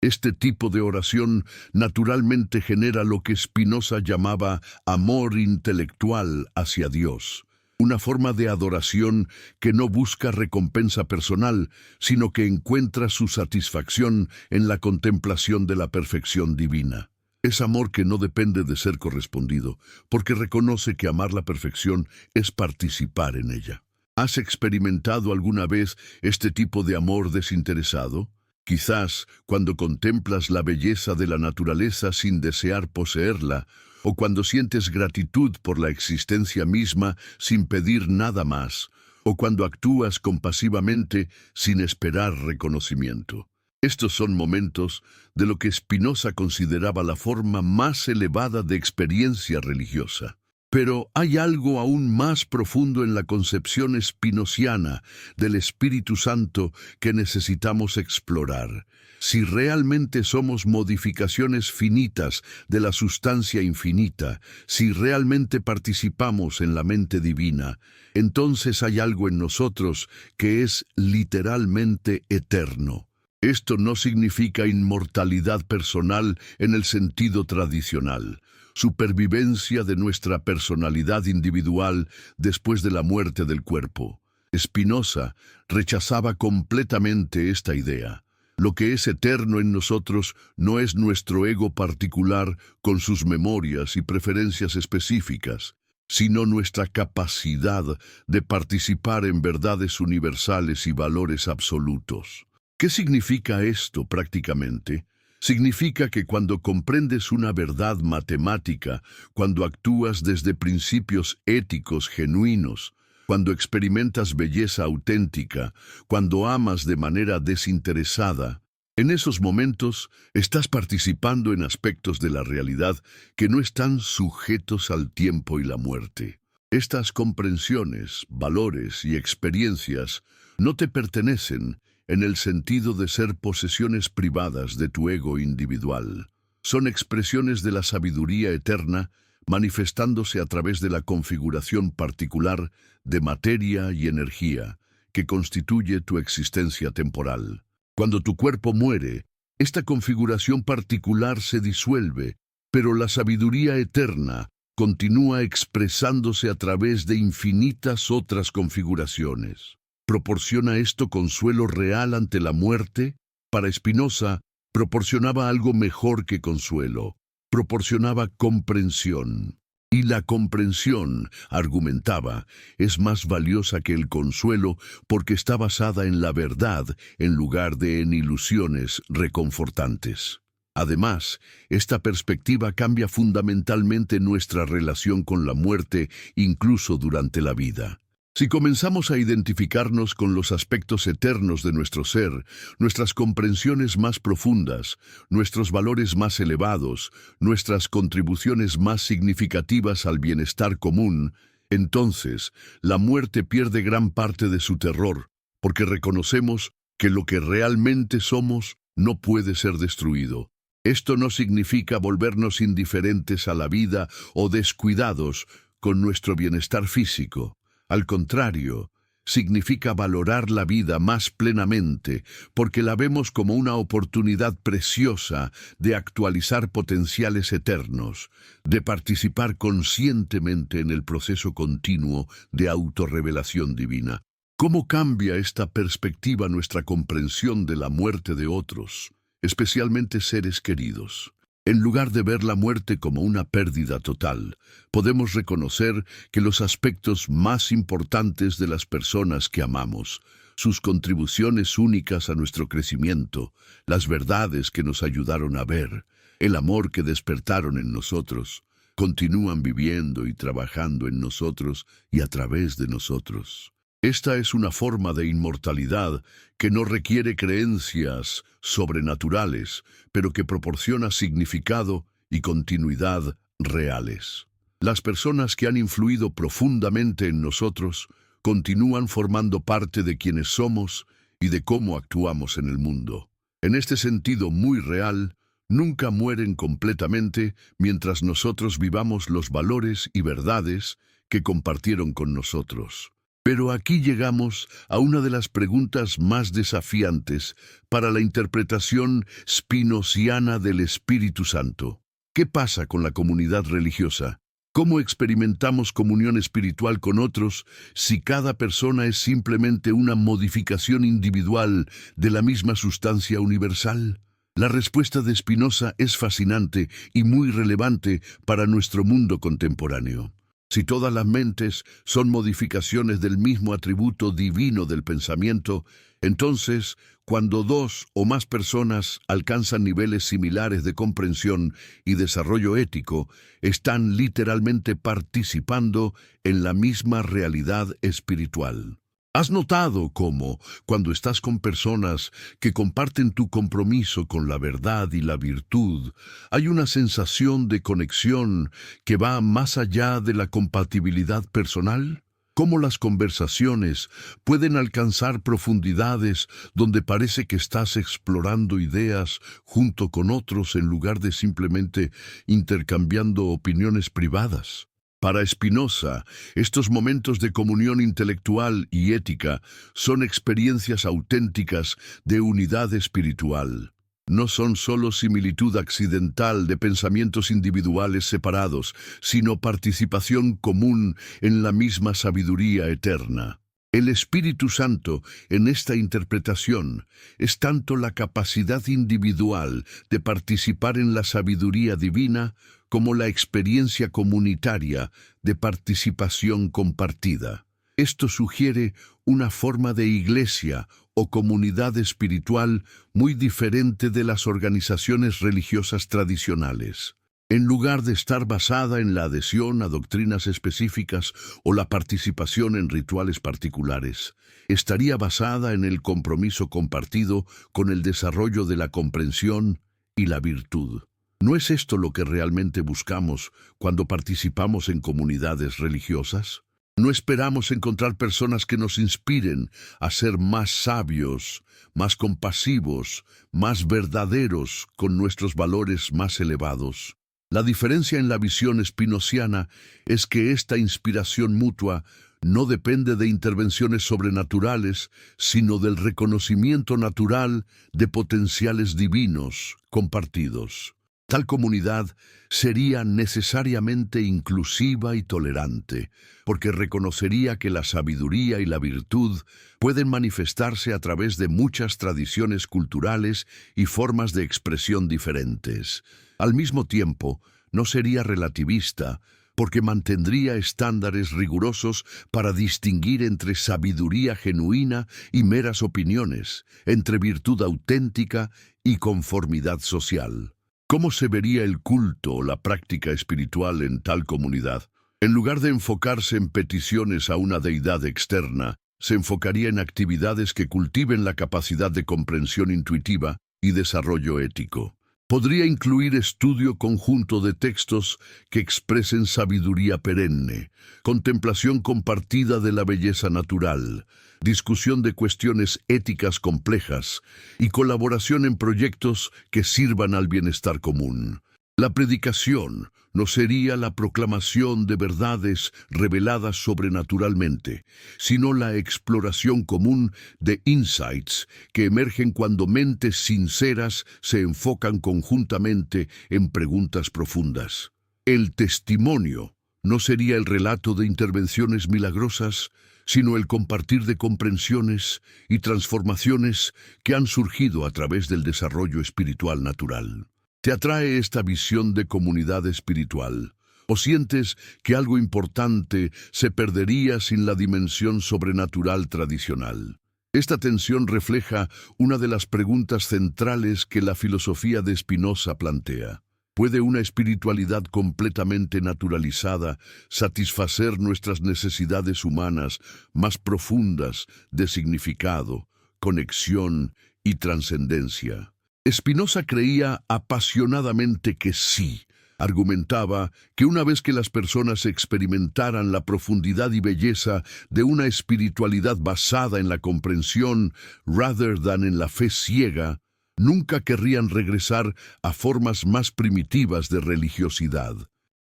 Este tipo de oración naturalmente genera lo que Spinoza llamaba amor intelectual hacia Dios, una forma de adoración que no busca recompensa personal, sino que encuentra su satisfacción en la contemplación de la perfección divina. Es amor que no depende de ser correspondido, porque reconoce que amar la perfección es participar en ella. ¿Has experimentado alguna vez este tipo de amor desinteresado? Quizás cuando contemplas la belleza de la naturaleza sin desear poseerla, o cuando sientes gratitud por la existencia misma sin pedir nada más, o cuando actúas compasivamente sin esperar reconocimiento. Estos son momentos de lo que Spinoza consideraba la forma más elevada de experiencia religiosa. Pero hay algo aún más profundo en la concepción spinosiana del Espíritu Santo que necesitamos explorar. Si realmente somos modificaciones finitas de la sustancia infinita, si realmente participamos en la mente divina, entonces hay algo en nosotros que es literalmente eterno. Esto no significa inmortalidad personal en el sentido tradicional, supervivencia de nuestra personalidad individual después de la muerte del cuerpo. Spinoza rechazaba completamente esta idea. Lo que es eterno en nosotros no es nuestro ego particular con sus memorias y preferencias específicas, sino nuestra capacidad de participar en verdades universales y valores absolutos. ¿Qué significa esto prácticamente? Significa que cuando comprendes una verdad matemática, cuando actúas desde principios éticos genuinos, cuando experimentas belleza auténtica, cuando amas de manera desinteresada, en esos momentos estás participando en aspectos de la realidad que no están sujetos al tiempo y la muerte. Estas comprensiones, valores y experiencias no te pertenecen en el sentido de ser posesiones privadas de tu ego individual. Son expresiones de la sabiduría eterna manifestándose a través de la configuración particular de materia y energía que constituye tu existencia temporal. Cuando tu cuerpo muere, esta configuración particular se disuelve, pero la sabiduría eterna continúa expresándose a través de infinitas otras configuraciones. ¿Proporciona esto consuelo real ante la muerte? Para Spinoza, proporcionaba algo mejor que consuelo. Proporcionaba comprensión. Y la comprensión, argumentaba, es más valiosa que el consuelo porque está basada en la verdad en lugar de en ilusiones reconfortantes. Además, esta perspectiva cambia fundamentalmente nuestra relación con la muerte, incluso durante la vida. Si comenzamos a identificarnos con los aspectos eternos de nuestro ser, nuestras comprensiones más profundas, nuestros valores más elevados, nuestras contribuciones más significativas al bienestar común, entonces la muerte pierde gran parte de su terror, porque reconocemos que lo que realmente somos no puede ser destruido. Esto no significa volvernos indiferentes a la vida o descuidados con nuestro bienestar físico. Al contrario, significa valorar la vida más plenamente, porque la vemos como una oportunidad preciosa de actualizar potenciales eternos, de participar conscientemente en el proceso continuo de autorrevelación divina. ¿Cómo cambia esta perspectiva nuestra comprensión de la muerte de otros, especialmente seres queridos? En lugar de ver la muerte como una pérdida total, podemos reconocer que los aspectos más importantes de las personas que amamos, sus contribuciones únicas a nuestro crecimiento, las verdades que nos ayudaron a ver, el amor que despertaron en nosotros, continúan viviendo y trabajando en nosotros y a través de nosotros. Esta es una forma de inmortalidad que no requiere creencias sobrenaturales, pero que proporciona significado y continuidad reales. Las personas que han influido profundamente en nosotros continúan formando parte de quienes somos y de cómo actuamos en el mundo. En este sentido muy real, nunca mueren completamente mientras nosotros vivamos los valores y verdades que compartieron con nosotros. Pero aquí llegamos a una de las preguntas más desafiantes para la interpretación spinosiana del Espíritu Santo. ¿Qué pasa con la comunidad religiosa? ¿Cómo experimentamos comunión espiritual con otros si cada persona es simplemente una modificación individual de la misma sustancia universal? La respuesta de Spinoza es fascinante y muy relevante para nuestro mundo contemporáneo. Si todas las mentes son modificaciones del mismo atributo divino del pensamiento, entonces, cuando dos o más personas alcanzan niveles similares de comprensión y desarrollo ético, están literalmente participando en la misma realidad espiritual. ¿Has notado cómo, cuando estás con personas que comparten tu compromiso con la verdad y la virtud, hay una sensación de conexión que va más allá de la compatibilidad personal? ¿Cómo las conversaciones pueden alcanzar profundidades donde parece que estás explorando ideas junto con otros en lugar de simplemente intercambiando opiniones privadas? Para Spinoza, estos momentos de comunión intelectual y ética son experiencias auténticas de unidad espiritual. No son solo similitud accidental de pensamientos individuales separados, sino participación común en la misma sabiduría eterna. El Espíritu Santo, en esta interpretación, es tanto la capacidad individual de participar en la sabiduría divina como la experiencia comunitaria de participación compartida. Esto sugiere una forma de iglesia o comunidad espiritual muy diferente de las organizaciones religiosas tradicionales. En lugar de estar basada en la adhesión a doctrinas específicas o la participación en rituales particulares, estaría basada en el compromiso compartido con el desarrollo de la comprensión y la virtud. ¿No es esto lo que realmente buscamos cuando participamos en comunidades religiosas? No esperamos encontrar personas que nos inspiren a ser más sabios, más compasivos, más verdaderos con nuestros valores más elevados. La diferencia en la visión spinociana es que esta inspiración mutua no depende de intervenciones sobrenaturales, sino del reconocimiento natural de potenciales divinos compartidos. Tal comunidad sería necesariamente inclusiva y tolerante, porque reconocería que la sabiduría y la virtud pueden manifestarse a través de muchas tradiciones culturales y formas de expresión diferentes. Al mismo tiempo, no sería relativista, porque mantendría estándares rigurosos para distinguir entre sabiduría genuina y meras opiniones, entre virtud auténtica y conformidad social. ¿Cómo se vería el culto o la práctica espiritual en tal comunidad? En lugar de enfocarse en peticiones a una deidad externa, se enfocaría en actividades que cultiven la capacidad de comprensión intuitiva y desarrollo ético. Podría incluir estudio conjunto de textos que expresen sabiduría perenne, contemplación compartida de la belleza natural, discusión de cuestiones éticas complejas y colaboración en proyectos que sirvan al bienestar común. La predicación no sería la proclamación de verdades reveladas sobrenaturalmente, sino la exploración común de insights que emergen cuando mentes sinceras se enfocan conjuntamente en preguntas profundas. El testimonio no sería el relato de intervenciones milagrosas, sino el compartir de comprensiones y transformaciones que han surgido a través del desarrollo espiritual natural. ¿Te atrae esta visión de comunidad espiritual? ¿O sientes que algo importante se perdería sin la dimensión sobrenatural tradicional? Esta tensión refleja una de las preguntas centrales que la filosofía de Spinoza plantea. ¿Puede una espiritualidad completamente naturalizada satisfacer nuestras necesidades humanas más profundas de significado, conexión y trascendencia? Spinoza creía apasionadamente que sí. Argumentaba que una vez que las personas experimentaran la profundidad y belleza de una espiritualidad basada en la comprensión rather than en la fe ciega, nunca querrían regresar a formas más primitivas de religiosidad.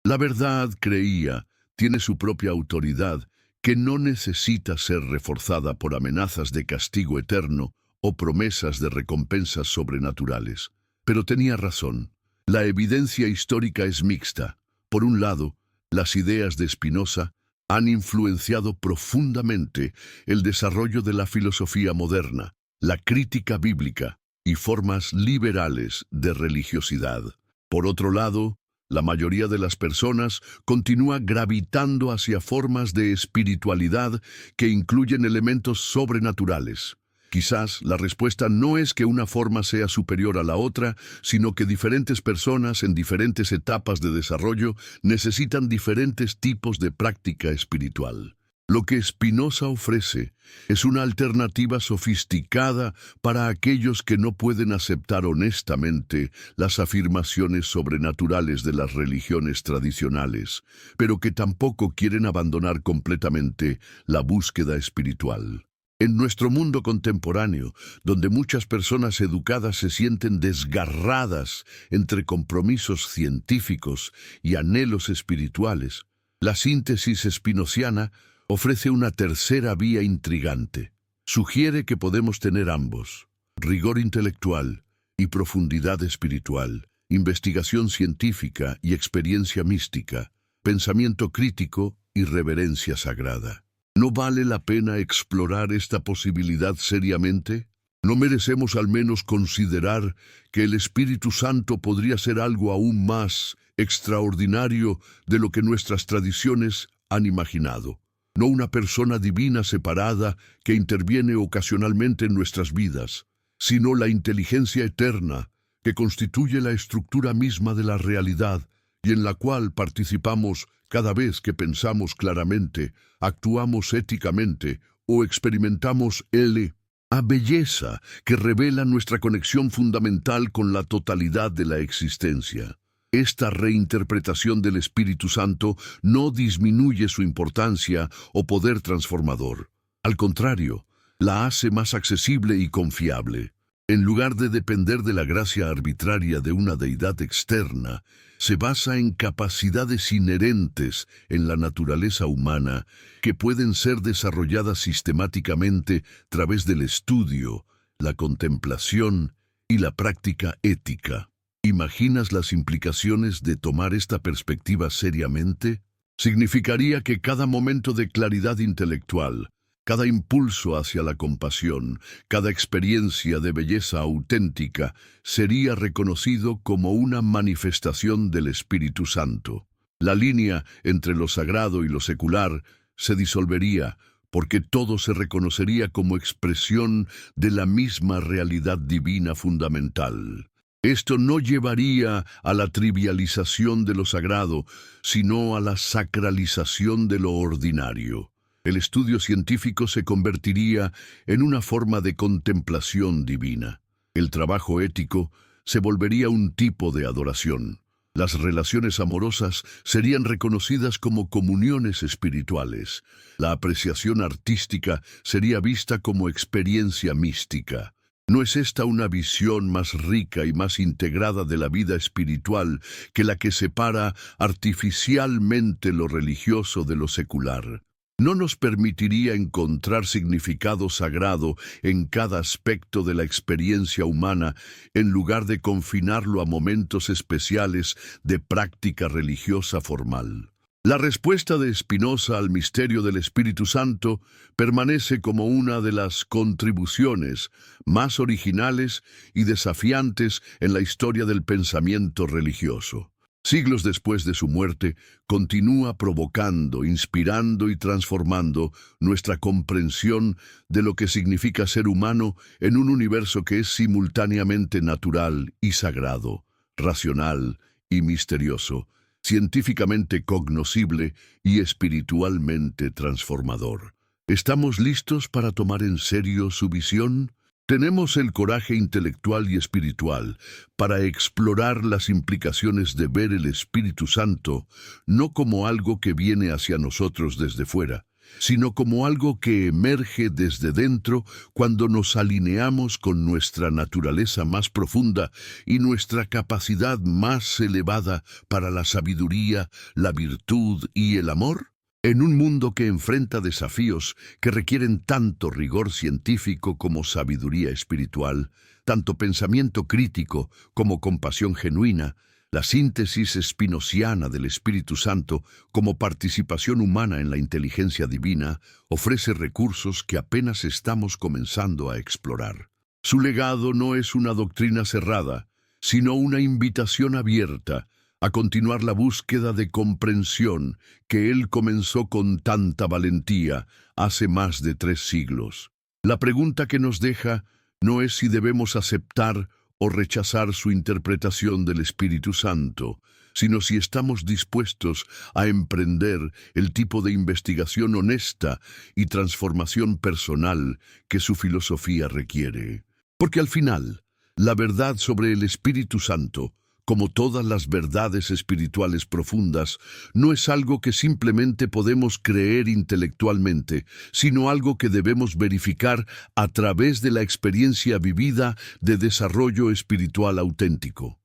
La verdad, creía, tiene su propia autoridad, que no necesita ser reforzada por amenazas de castigo eterno o promesas de recompensas sobrenaturales. Pero tenía razón. La evidencia histórica es mixta. Por un lado, las ideas de Spinoza han influenciado profundamente el desarrollo de la filosofía moderna, la crítica bíblica y formas liberales de religiosidad. Por otro lado, la mayoría de las personas continúa gravitando hacia formas de espiritualidad que incluyen elementos sobrenaturales. Quizás la respuesta no es que una forma sea superior a la otra, sino que diferentes personas en diferentes etapas de desarrollo necesitan diferentes tipos de práctica espiritual. Lo que Spinoza ofrece es una alternativa sofisticada para aquellos que no pueden aceptar honestamente las afirmaciones sobrenaturales de las religiones tradicionales, pero que tampoco quieren abandonar completamente la búsqueda espiritual. En nuestro mundo contemporáneo, donde muchas personas educadas se sienten desgarradas entre compromisos científicos y anhelos espirituales, la síntesis spinociana ofrece una tercera vía intrigante. Sugiere que podemos tener ambos: rigor intelectual y profundidad espiritual, investigación científica y experiencia mística, pensamiento crítico y reverencia sagrada. ¿No vale la pena explorar esta posibilidad seriamente? ¿No merecemos al menos considerar que el Espíritu Santo podría ser algo aún más extraordinario de lo que nuestras tradiciones han imaginado? No una persona divina separada que interviene ocasionalmente en nuestras vidas, sino la inteligencia eterna que constituye la estructura misma de la realidad y en la cual participamos cada vez que pensamos claramente, actuamos éticamente o experimentamos la belleza que revela nuestra conexión fundamental con la totalidad de la existencia. Esta reinterpretación del Espíritu Santo no disminuye su importancia o poder transformador. Al contrario, la hace más accesible y confiable. En lugar de depender de la gracia arbitraria de una deidad externa, se basa en capacidades inherentes en la naturaleza humana que pueden ser desarrolladas sistemáticamente a través del estudio, la contemplación y la práctica ética. ¿Imaginas las implicaciones de tomar esta perspectiva seriamente? Significaría que cada momento de claridad intelectual, cada impulso hacia la compasión, cada experiencia de belleza auténtica sería reconocido como una manifestación del Espíritu Santo. La línea entre lo sagrado y lo secular se disolvería, porque todo se reconocería como expresión de la misma realidad divina fundamental. Esto no llevaría a la trivialización de lo sagrado, sino a la sacralización de lo ordinario. El estudio científico se convertiría en una forma de contemplación divina. El trabajo ético se volvería un tipo de adoración. Las relaciones amorosas serían reconocidas como comuniones espirituales. La apreciación artística sería vista como experiencia mística. ¿No es esta una visión más rica y más integrada de la vida espiritual que la que separa artificialmente lo religioso de lo secular? ¿No nos permitiría encontrar significado sagrado en cada aspecto de la experiencia humana en lugar de confinarlo a momentos especiales de práctica religiosa formal? La respuesta de Spinoza al misterio del Espíritu Santo permanece como una de las contribuciones más originales y desafiantes en la historia del pensamiento religioso. Siglos después de su muerte, continúa provocando, inspirando y transformando nuestra comprensión de lo que significa ser humano en un universo que es simultáneamente natural y sagrado, racional y misterioso, científicamente cognoscible y espiritualmente transformador. ¿Estamos listos para tomar en serio su visión? ¿Tenemos el coraje intelectual y espiritual para explorar las implicaciones de ver el Espíritu Santo no como algo que viene hacia nosotros desde fuera, sino como algo que emerge desde dentro cuando nos alineamos con nuestra naturaleza más profunda y nuestra capacidad más elevada para la sabiduría, la virtud y el amor? En un mundo que enfrenta desafíos que requieren tanto rigor científico como sabiduría espiritual, tanto pensamiento crítico como compasión genuina, la síntesis spinociana del Espíritu Santo como participación humana en la inteligencia divina ofrece recursos que apenas estamos comenzando a explorar. Su legado no es una doctrina cerrada, sino una invitación abierta a continuar la búsqueda de comprensión que él comenzó con tanta valentía hace más de 3 siglos. La pregunta que nos deja no es si debemos aceptar o rechazar su interpretación del Espíritu Santo, sino si estamos dispuestos a emprender el tipo de investigación honesta y transformación personal que su filosofía requiere. Porque al final, la verdad sobre el Espíritu Santo, como todas las verdades espirituales profundas, no es algo que simplemente podemos creer intelectualmente, sino algo que debemos verificar a través de la experiencia vivida de desarrollo espiritual auténtico.